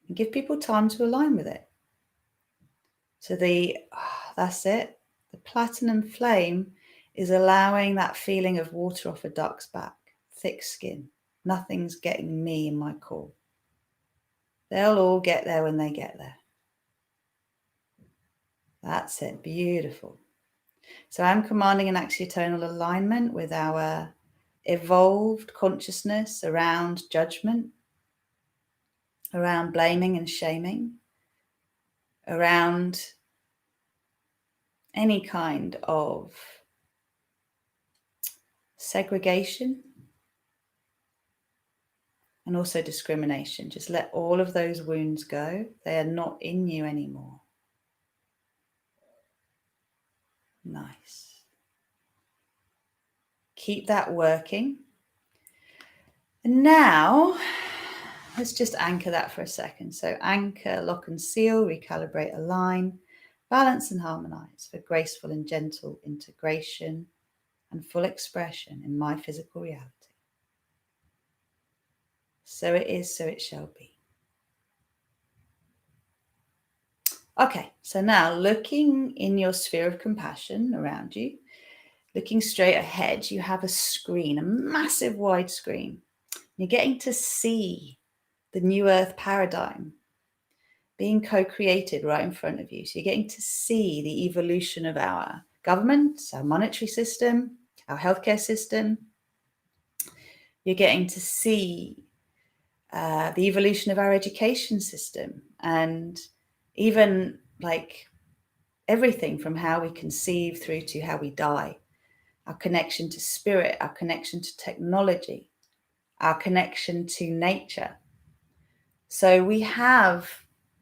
and give people time to align with it. So that's it. The platinum flame is allowing that feeling of water off a duck's back, thick skin. Nothing's getting me in my core. They'll all get there when they get there. That's it. Beautiful. So I'm commanding an axiotonal alignment with our evolved consciousness around judgment, around blaming and shaming, around any kind of segregation, and also discrimination. Just let all of those wounds go. They are not in you anymore. Nice. Keep that working. And now, let's just anchor that for a second. So anchor, lock and seal, recalibrate, align, balance and harmonize for graceful and gentle integration and full expression in my physical reality. So it is, so it shall be. Okay, so now looking in your sphere of compassion around you, looking straight ahead, you have a screen, a massive wide screen. You're getting to see the new earth paradigm being co-created right in front of you. So you're getting to see the evolution of our government, our monetary system, our healthcare system. You're getting to see the evolution of our education system, and even like everything from how we conceive through to how we die, our connection to spirit, our connection to technology, our connection to nature. So we have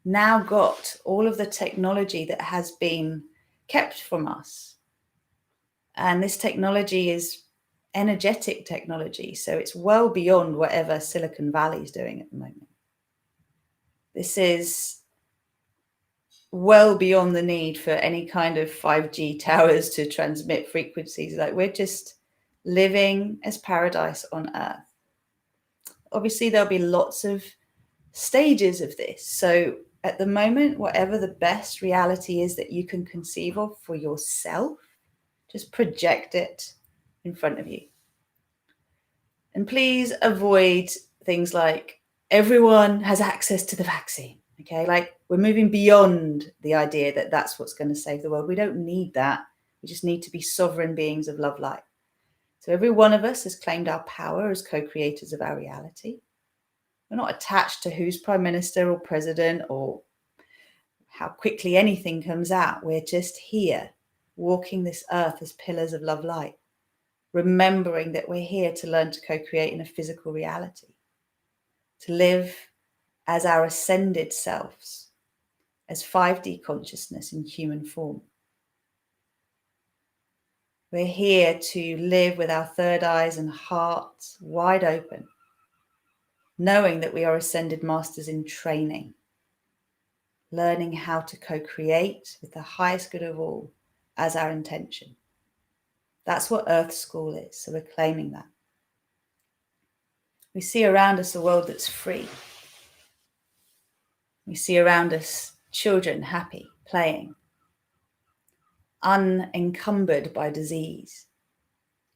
now got all of the technology that has been kept from us. And this technology is energetic technology. So it's well beyond whatever Silicon Valley is doing at the moment. This is well beyond the need for any kind of 5G towers to transmit frequencies. Like, we're just living as paradise on earth. Obviously, there'll be lots of stages of this. So at the moment, whatever the best reality is that you can conceive of for yourself, just project it in front of you. And please avoid things like everyone has access to the vaccine. Okay, like, we're moving beyond the idea that that's what's going to save the world. We don't need that. We just need to be sovereign beings of love light. So every one of us has claimed our power as co-creators of our reality. We're not attached to who's prime minister or president or how quickly anything comes out. We're just here walking this earth as pillars of love light, remembering that we're here to learn to co-create in a physical reality, to live as our ascended selves, as 5D consciousness in human form. We're here to live with our third eyes and hearts wide open, knowing that we are ascended masters in training, learning how to co-create with the highest good of all as our intention. That's what Earth School is, so we're claiming that. We see around us a world that's free. We see around us children happy, playing, unencumbered by disease,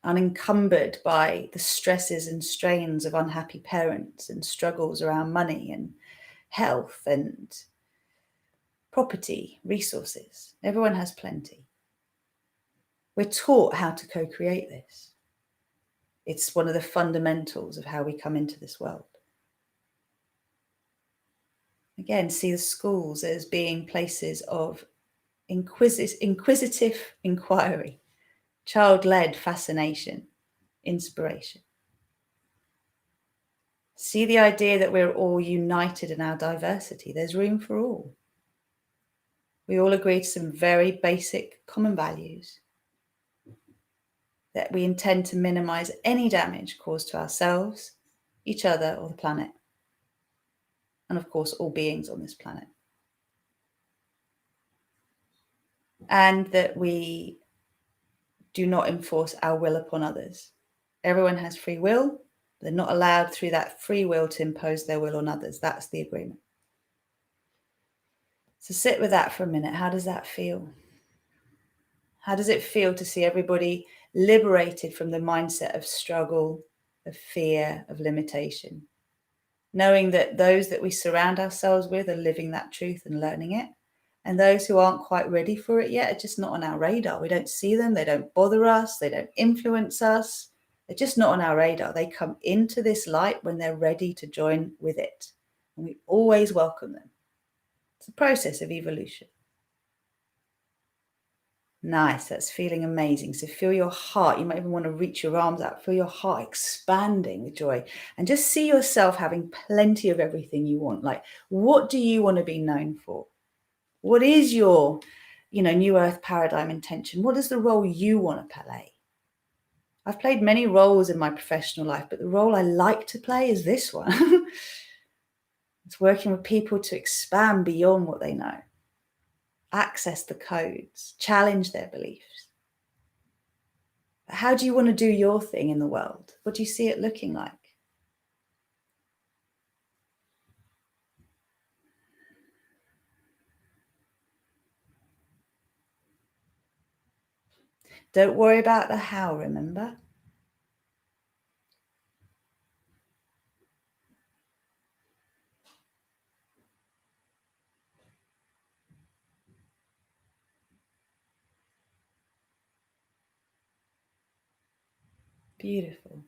unencumbered by the stresses and strains of unhappy parents and struggles around money and health and property, resources. Everyone has plenty. We're taught how to co-create this. It's one of the fundamentals of how we come into this world. Again, see the schools as being places of inquisitive inquiry, child-led fascination, inspiration. See the idea that we're all united in our diversity. There's room for all. We all agree to some very basic common values. that we intend to minimize any damage caused to ourselves, each other, or the planet. And of course, all beings on this planet. And that we do not enforce our will upon others. Everyone has free will. They're not allowed through that free will to impose their will on others. That's the agreement. So sit with that for a minute. How does that feel? How does it feel to see everybody liberated from the mindset of struggle, of fear, of limitation? Knowing that those that we surround ourselves with are living that truth and learning it. And those who aren't quite ready for it yet are just not on our radar. We don't see them. They don't bother us. They don't influence us. They're just not on our radar. They come into this light when they're ready to join with it. And we always welcome them. It's a process of evolution. Nice. That's feeling amazing. So feel your heart. You might even want to reach your arms out. Feel your heart expanding with joy. And just see yourself having plenty of everything you want. Like, what do you want to be known for? What is your, New Earth paradigm intention? What is the role you want to play? I've played many roles in my professional life, but the role I like to play is this one. It's working with people to expand beyond what they know, access the codes, challenge their beliefs. But how do you want to do your thing in the world? What do you see it looking like? Don't worry about the how, remember? Beautiful.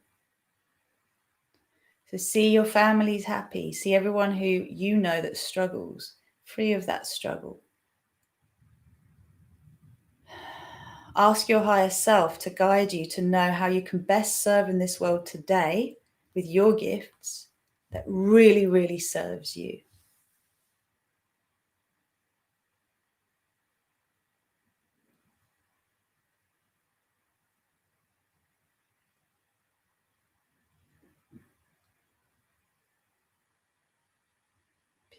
So see your families happy. See everyone who you know that struggles, free of that struggle. Ask your higher self to guide you to know how you can best serve in this world today with your gifts that really, really serves you.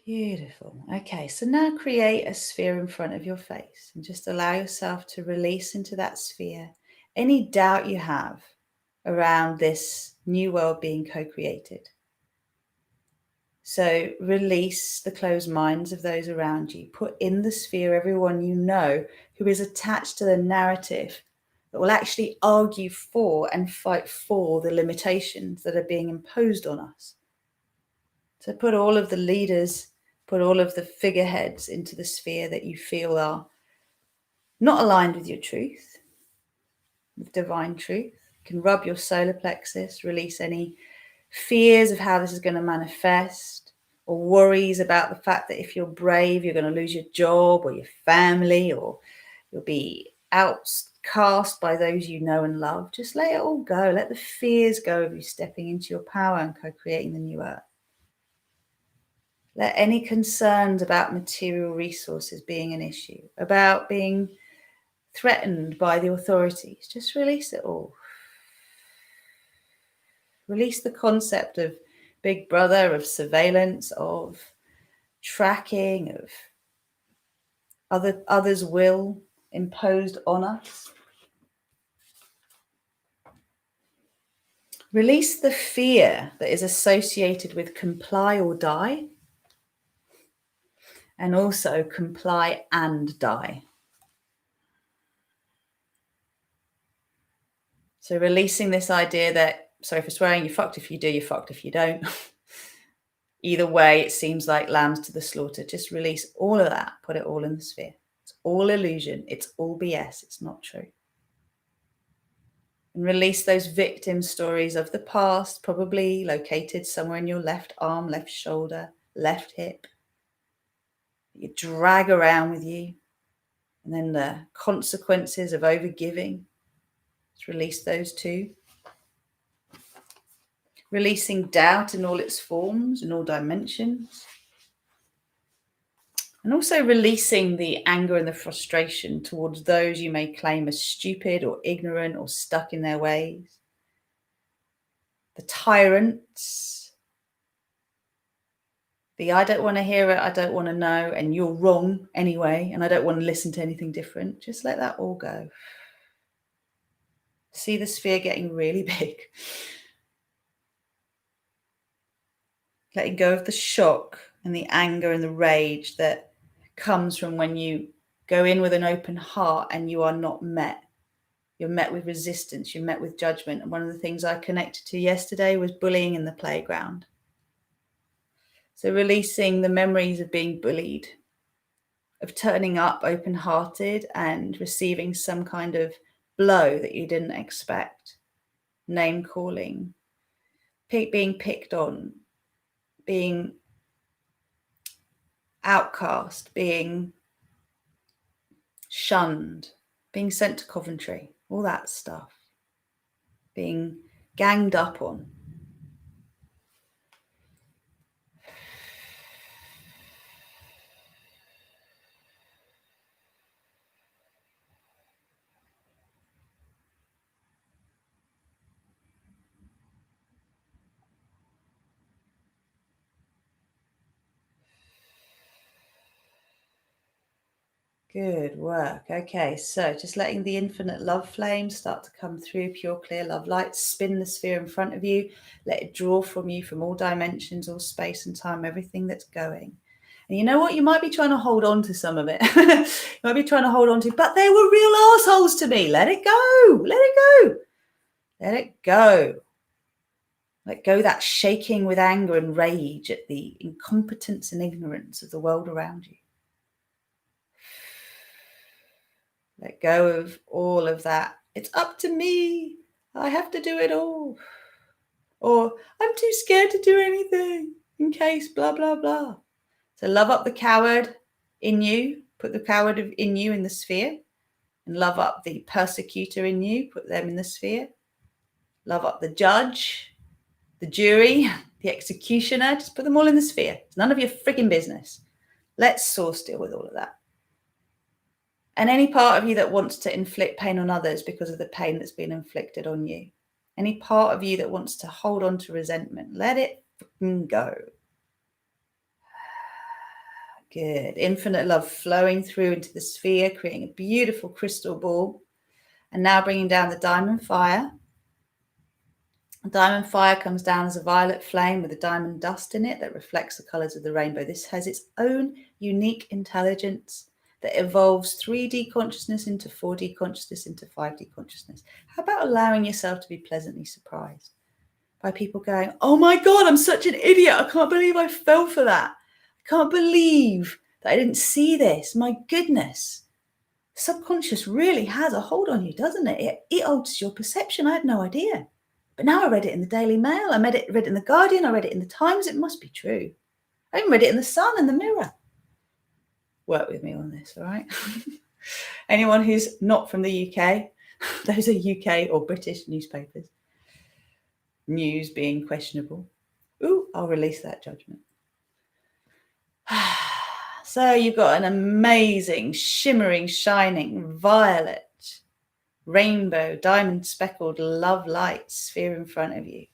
Beautiful. Okay, so now create a sphere in front of your face and just allow yourself to release into that sphere any doubt you have around this new world being co-created. So release the closed minds of those around you. Put in the sphere everyone you know who is attached to the narrative that will actually argue for and fight for the limitations that are being imposed on us. So put all of the leaders, put all of the figureheads into the sphere that you feel are not aligned with your truth, with divine truth. You can rub your solar plexus, release any fears of how this is going to manifest, or worries about the fact that if you're brave, you're going to lose your job or your family, or you'll be outcast by those you know and love. Just let it all go. Let the fears go of you stepping into your power and co-creating the new earth. Let any concerns about material resources being an issue, about being threatened by the authorities, just release it all. Release the concept of Big Brother, of surveillance, of tracking, of others' will imposed on us. Release the fear that is associated with comply or die, and also comply and die. So releasing this idea that, sorry for swearing, you're fucked if you do, you're fucked if you don't. Either way, it seems like lambs to the slaughter. Just release all of that, put it all in the sphere. It's all illusion, it's all BS, it's not true. And release those victim stories of the past, probably located somewhere in your left arm, left shoulder, left hip, that you drag around with you. And then the consequences of overgiving. Let's release those too. Releasing doubt in all its forms, in all dimensions. And also releasing the anger and the frustration towards those you may claim as stupid or ignorant or stuck in their ways. The tyrants. The I don't want to hear it, I don't want to know, and you're wrong anyway, and I don't want to listen to anything different. Just let that all go. See the sphere getting really big. Letting go of the shock and the anger and the rage that comes from when you go in with an open heart and you are not met. You're met with resistance, you're met with judgment. And one of the things I connected to yesterday was bullying in the playground. So releasing the memories of being bullied, of turning up open-hearted and receiving some kind of blow that you didn't expect. Name calling, being picked on, being outcast, being shunned, being sent to Coventry, all that stuff, being ganged up on. Good work. Okay, so just letting the infinite love flame start to come through, pure clear love light, spin the sphere in front of you, let it draw from you from all dimensions, all space and time, everything that's going. And you know what? You might be trying to hold on to some of it. You might be trying to hold on to, but they were real assholes to me. Let it go. Let it go. Let it go. Let go that shaking with anger and rage at the incompetence and ignorance of the world around you. Let go of all of that. It's up to me. I have to do it all. Or I'm too scared to do anything in case blah, blah, blah. So love up the coward in you. Put the coward in you in the sphere. And love up the persecutor in you. Put them in the sphere. Love up the judge, the jury, the executioner. Just put them all in the sphere. It's none of your freaking business. Let's source deal with all of that. And any part of you that wants to inflict pain on others because of the pain that's been inflicted on you. Any part of you that wants to hold on to resentment, let it go. Good. Infinite love flowing through into the sphere, creating a beautiful crystal ball. And now bringing down the diamond fire. Diamond fire comes down as a violet flame with a diamond dust in it that reflects the colors of the rainbow. This has its own unique intelligence that evolves 3D consciousness into 4D consciousness into 5D consciousness. How about allowing yourself to be pleasantly surprised by people going, oh my God, I'm such an idiot. I can't believe I fell for that. I can't believe that I didn't see this. My goodness. Subconscious really has a hold on you, doesn't it? It alters your perception. I had no idea. But now I read it in the Daily Mail. I read it in the Guardian. I read it in the Times. It must be true. I even read it in the Sun and the Mirror. Work with me on this, all right? Anyone who's not from the UK, those are UK or British newspapers. News being questionable. Ooh, I'll release that judgment. So you've got an amazing, shimmering, shining, violet, rainbow, diamond speckled love light sphere in front of you.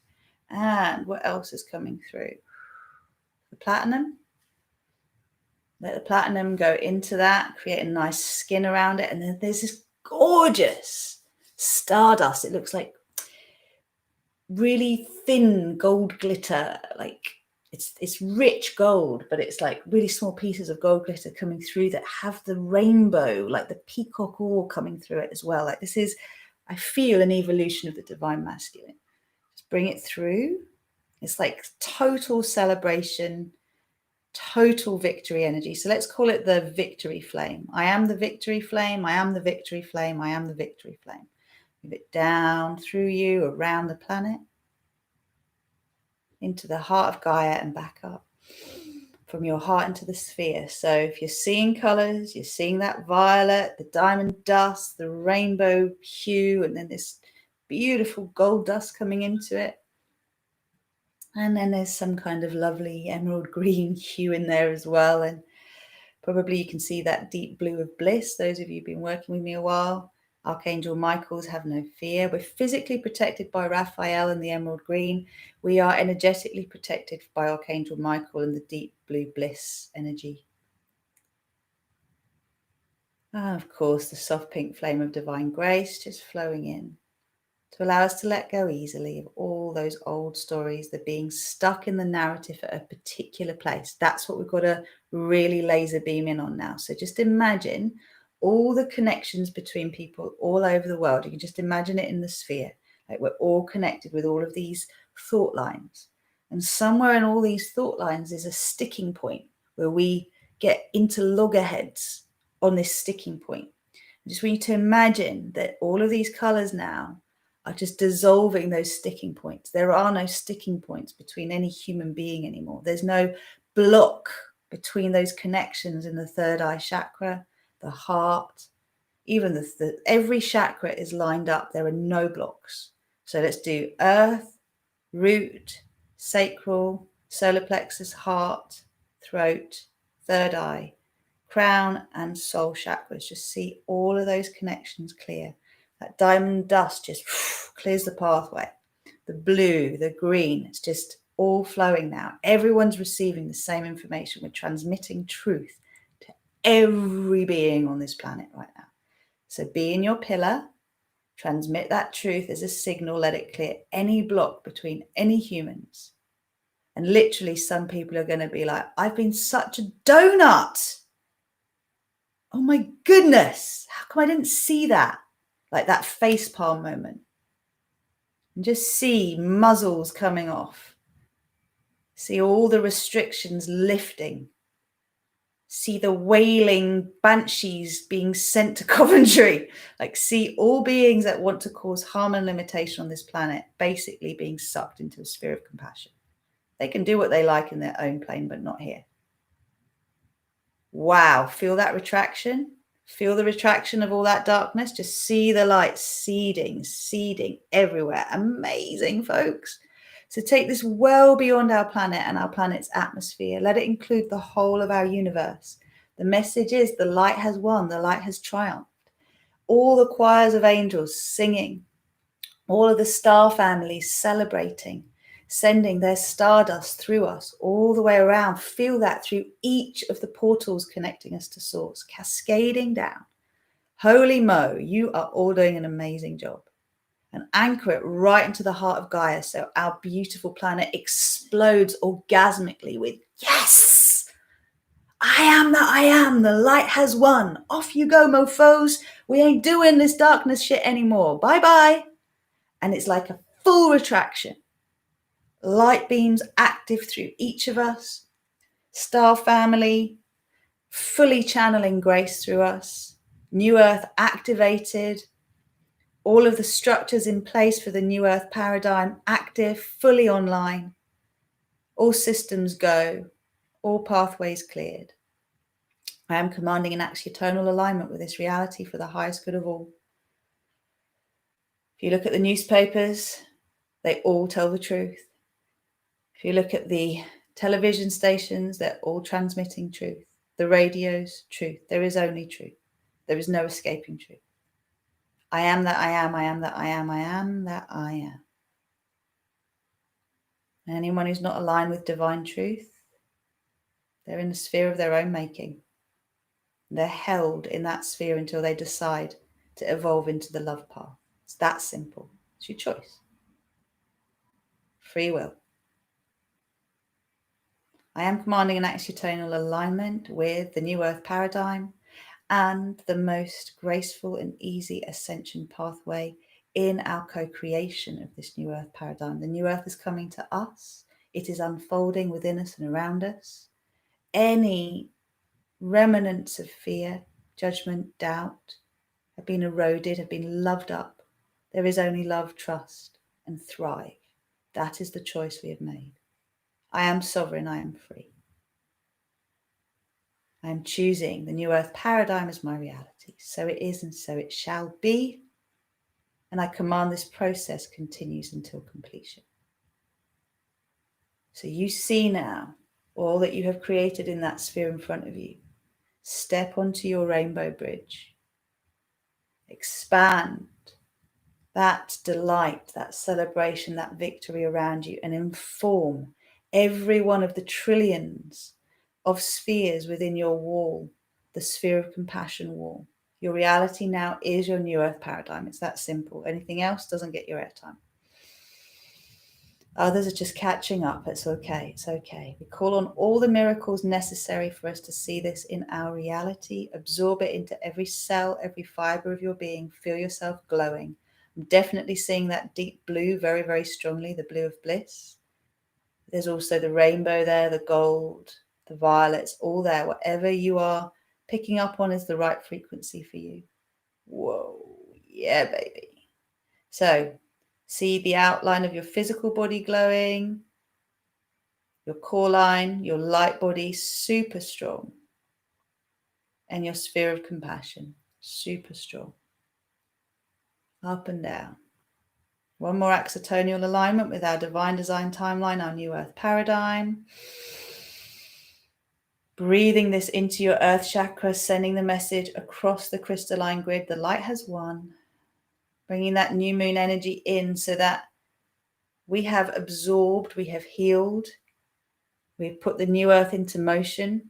And what else is coming through? The platinum. Let the platinum go into that, create a nice skin around it. And then there's this gorgeous stardust. It looks like really thin gold glitter, like it's rich gold, but it's like really small pieces of gold glitter coming through that have the rainbow, like the peacock ore coming through it as well. Like this is, I feel, an evolution of the divine masculine. Just bring it through. It's like total celebration, total victory energy. So let's call it the victory flame. I am the victory flame. I am the victory flame. I am the victory flame. Move it down through you, around the planet, into the heart of Gaia and back up. From your heart into the sphere. So if you're seeing colors, you're seeing that violet, the diamond dust, the rainbow hue, and then this beautiful gold dust coming into it. And then there's some kind of lovely emerald green hue in there as well. And Probably you can see that deep blue of bliss. Those of you who've been working with me a while. Archangel Michael's have no fear. We're physically protected by Raphael and the emerald green. We are energetically protected by Archangel Michael and the deep blue bliss energy. Of course, the soft pink flame of divine grace just flowing in to allow us to let go easily of all those old stories, the being stuck in the narrative at a particular place. That's what we've got to really laser beam in on now. So just imagine all the connections between people all over the world. You can just imagine it in the sphere. Like we're all connected with all of these thought lines. And somewhere in all these thought lines is a sticking point where we get into loggerheads on this sticking point. I just want you to imagine that all of these colors now are just dissolving those sticking points. There are no sticking points between any human being anymore. There's no block between those connections in the third eye chakra, the heart, even every chakra is lined up. There are no blocks. So let's do earth, root, sacral, solar plexus, heart, throat, third eye, crown and soul chakras. Just see all of those connections clear. That diamond dust just clears the pathway. The blue, the green, it's just all flowing now. Everyone's receiving the same information. We're transmitting truth to every being on this planet right now. So be in your pillar, transmit that truth as a signal, let it clear any block between any humans. And literally some people are going to be like, I've been such a donut. Oh my goodness, how come I didn't see that? Like that facepalm moment. And just see muzzles coming off. See all the restrictions lifting. See the wailing banshees being sent to Coventry. Like see all beings that want to cause harm and limitation on this planet basically being sucked into a sphere of compassion. They can do what they like in their own plane, but not here. Wow, feel that retraction? Feel the retraction of all that darkness. Just see the light seeding everywhere. Amazing, folks. So take this well beyond our planet and our planet's atmosphere. Let it include the whole of our universe. The message is the light has won. The light has triumphed. All the choirs of angels singing. All of the star families celebrating, sending their stardust through us all the way around. Feel that through each of the portals connecting us to source, cascading down. Holy Mo, you are all doing an amazing job. And anchor it right into the heart of Gaia so our beautiful planet explodes orgasmically with, yes, I am that I am. The light has won. Off you go, mofos. We ain't doing this darkness shit anymore. Bye-bye. And it's like a full retraction. Light beams active through each of us. Star family fully channeling grace through us. New Earth activated. All of the structures in place for the New Earth paradigm active, fully online. All systems go. All pathways cleared. I am commanding an axiotonal alignment with this reality for the highest good of all. If you look at the newspapers, they all tell the truth. If you look at the television stations, they're all transmitting truth. The radios, truth. There is only truth. There is no escaping truth. I am that I am, I am that I am, I am that I am. Anyone who's not aligned with divine truth, they're in the sphere of their own making. They're held in that sphere until they decide to evolve into the love path. It's that simple. It's your choice. Free will. I am commanding an axiotonal alignment with the New Earth paradigm and the most graceful and easy ascension pathway in our co-creation of this New Earth paradigm. The New Earth is coming to us. It is unfolding within us and around us. Any remnants of fear, judgment, doubt have been eroded, have been loved up. There is only love, trust, and thrive. That is the choice we have made. I am sovereign, I am free. I am choosing the New Earth paradigm as my reality. So it is and so it shall be. And I command this process continues until completion. So you see now all that you have created in that sphere in front of you. Step onto your rainbow bridge. Expand that delight, that celebration, that victory around you, and inform every one of the trillions of spheres within your wall, the sphere of compassion wall. Your reality now is your new earth paradigm. It's that simple. Anything else doesn't get your airtime. Others are just catching up. It's okay. It's okay. We call on all the miracles necessary for us to see this in our reality. Absorb it into every cell, every fiber of your being. Feel yourself glowing. I'm definitely seeing that deep blue very, very strongly, the blue of bliss. There's also the rainbow there, the gold, the violets, all there. Whatever you are picking up on is the right frequency for you. Whoa. Yeah, baby. So, see the outline of your physical body glowing, your core line, your light body, super strong, and your sphere of compassion, super strong. Up and down. One more axotonal alignment with our divine design timeline, our new earth paradigm. Breathing this into your earth chakra, sending the message across the crystalline grid. The light has won. Bringing that new moon energy in so that we have absorbed, we have healed, we've put the new earth into motion.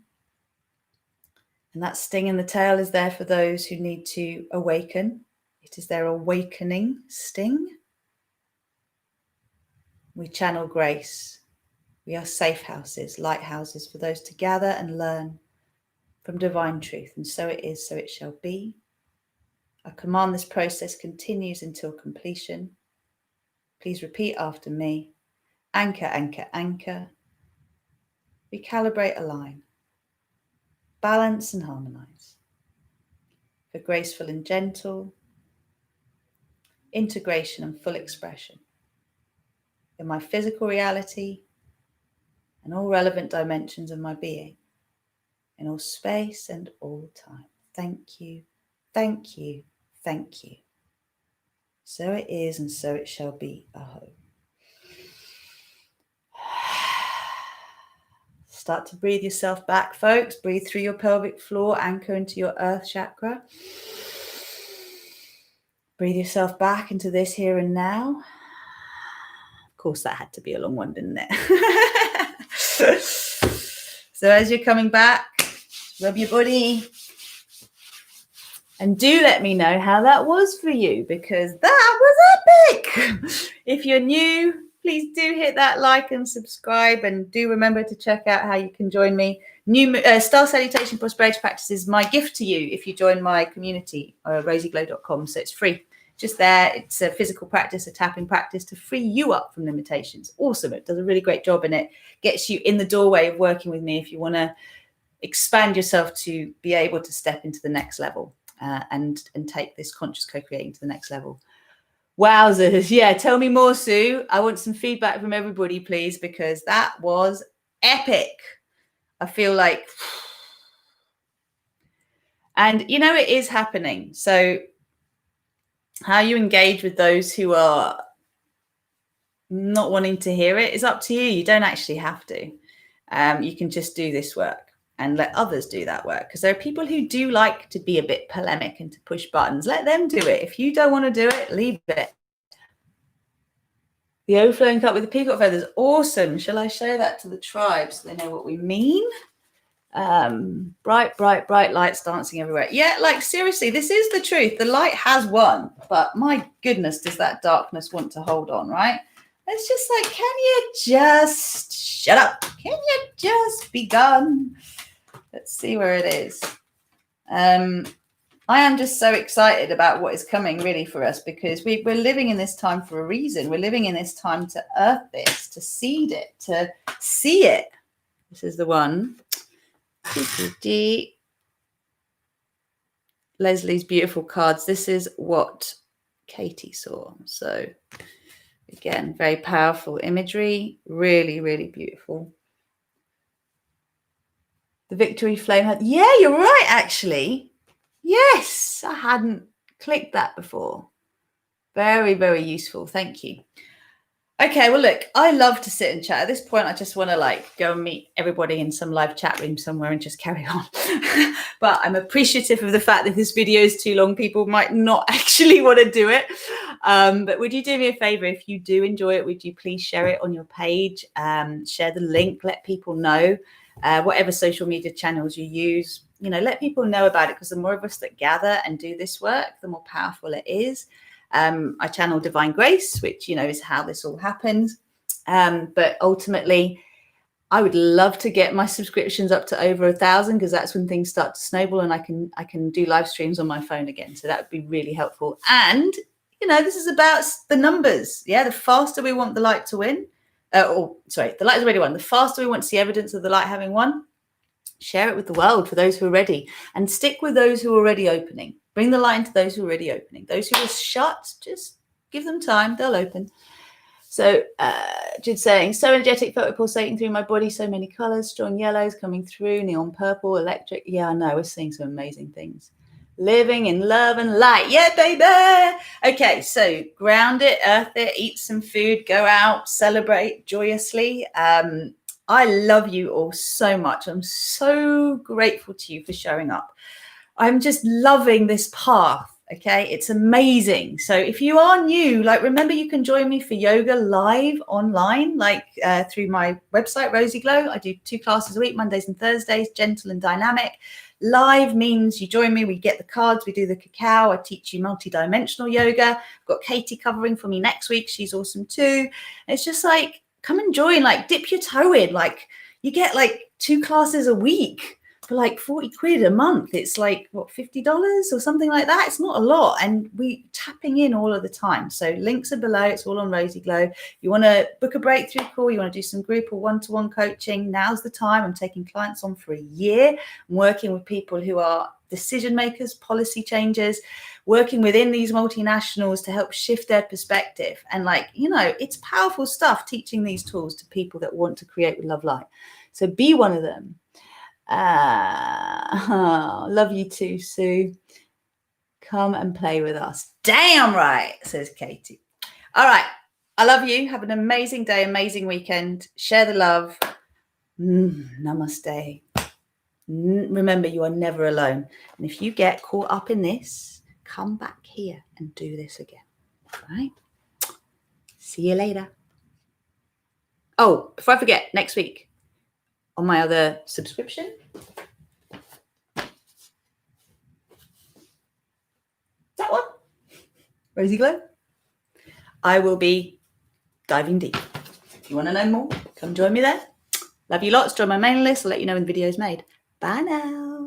And that sting in the tail is there for those who need to awaken. It is their awakening sting. We channel grace. We are safe houses, lighthouses for those to gather and learn from divine truth. And so it is, so it shall be. I command this process continues until completion. Please repeat after me. Anchor, anchor, anchor. Recalibrate, align. Balance and harmonize. For graceful and gentle. Integration and full expression. In my physical reality and all relevant dimensions of my being. In all space and all time. Thank you, thank you, thank you. So it is and so it shall be. Aho. Start to breathe yourself back, folks. Breathe through your pelvic floor, anchor into your earth chakra. Breathe yourself back into this here and now. Of course, that had to be a long one, didn't it? So as you're coming back, rub your body. And do let me know how that was for you, because that was epic. If you're new, please do hit that like and subscribe, and do remember to check out how you can join me. New Star Salutation Prosperity Practice is my gift to you if you join my community, RozyGlow.com. So it's free. Just there. It's a physical practice, a tapping practice to free you up from limitations. Awesome. It does a really great job, and it gets you in the doorway of working with me if you want to expand yourself to be able to step into the next level. And take this conscious co-creating to the next level. Wowzers. Yeah, tell me more, Sue. I want some feedback from everybody, please, because that was epic. I feel like, and you know, it is happening. So how you engage with those who are not wanting to hear it is up to you. You don't actually have to. You can just do this work and let others do that work, because there are people who do like to be a bit polemic and to push buttons. Let them do it. If you don't want to do it, leave it. The overflowing cup with the peacock feathers, awesome. Shall I show that to the tribe so they know what we mean? Bright, bright, bright lights dancing everywhere. Yeah, like seriously, this is the truth. The light has won, but my goodness, does that darkness want to hold on, right? It's just like, can you just shut up? Can you just be gone? Let's see where it is. I am just so excited about what is coming really for us, because we're living in this time for a reason. We're living in this time to earth this, to seed it, to see it. This is the one. Leslie's beautiful cards. This is what Katie saw. So again, very powerful imagery. Really, really beautiful. The victory flame. Yeah, you're right, actually. Yes, I hadn't clicked that before. Very, very useful. Thank you. Okay, well, look, I love to sit and chat. At this point, I just want to like go and meet everybody in some live chat room somewhere and just carry on. But I'm appreciative of the fact that this video is too long. People might not actually want to do it. But would you do me a favor? If you do enjoy it, would you please share it on your page? Share the link, let people know, whatever social media channels you use, you know, let people know about it, because the more of us that gather and do this work, the more powerful it is. I channel Divine Grace, which, you know, is how this all happens. But ultimately, I would love to get my subscriptions up to over 1,000, because that's when things start to snowball and I can do live streams on my phone again. So that would be really helpful. And, you know, this is about the numbers. Yeah, the faster we want the light to win, the light's already won. The faster we want to see evidence of the light having won, share it with the world for those who are ready, and stick with those who are already opening. Bring the light into those who are already opening. Those who are shut, just give them time. They'll open. So Jude's saying, so energetic, felt it pulsating through my body, so many colors, strong yellows coming through, neon purple, electric. Yeah, I know, we're seeing some amazing things. Living in love and light. Yeah, baby. Okay, so ground it, earth it, eat some food, go out, celebrate joyously. I love you all so much. I'm so grateful to you for showing up. I'm just loving this path. Okay, it's amazing. So if you are new, like, remember, you can join me for yoga live online, like through my website, RozyGlow. I do 2 classes a week, Mondays and Thursdays, gentle and dynamic. Live means you join me, we get the cards, we do the cacao, I teach you multidimensional yoga. I've got Katie covering for me next week. She's awesome too. It's just like, come and join, like dip your toe in. Like, you get like 2 classes a week for like 40 quid a month. It's like, what, $50 or something like that? It's not a lot. And we tapping in all of the time. So links are below. It's all on RozyGlow. You want to book a breakthrough call, you want to do some group or one-to-one coaching, now's the time. I'm taking clients on for a year. I'm working with people who are decision makers, policy changers, working within these multinationals to help shift their perspective. And like, you know, it's powerful stuff teaching these tools to people that want to create with love light. So be one of them. Love you too, Sue. Come and play with us. Damn right, says Katie. All right. I love you. Have an amazing day, amazing weekend. Share the love. Namaste. Remember, you are never alone. And if you get caught up in this, come back here and do this again. All right? See you later. Oh, before I forget, next week on my other subscription, that one, RozyGlow, I will be diving deep. If you want to know more, come join me there. Love you lots. Join my mailing list. I'll let you know when the video is made. Bye now.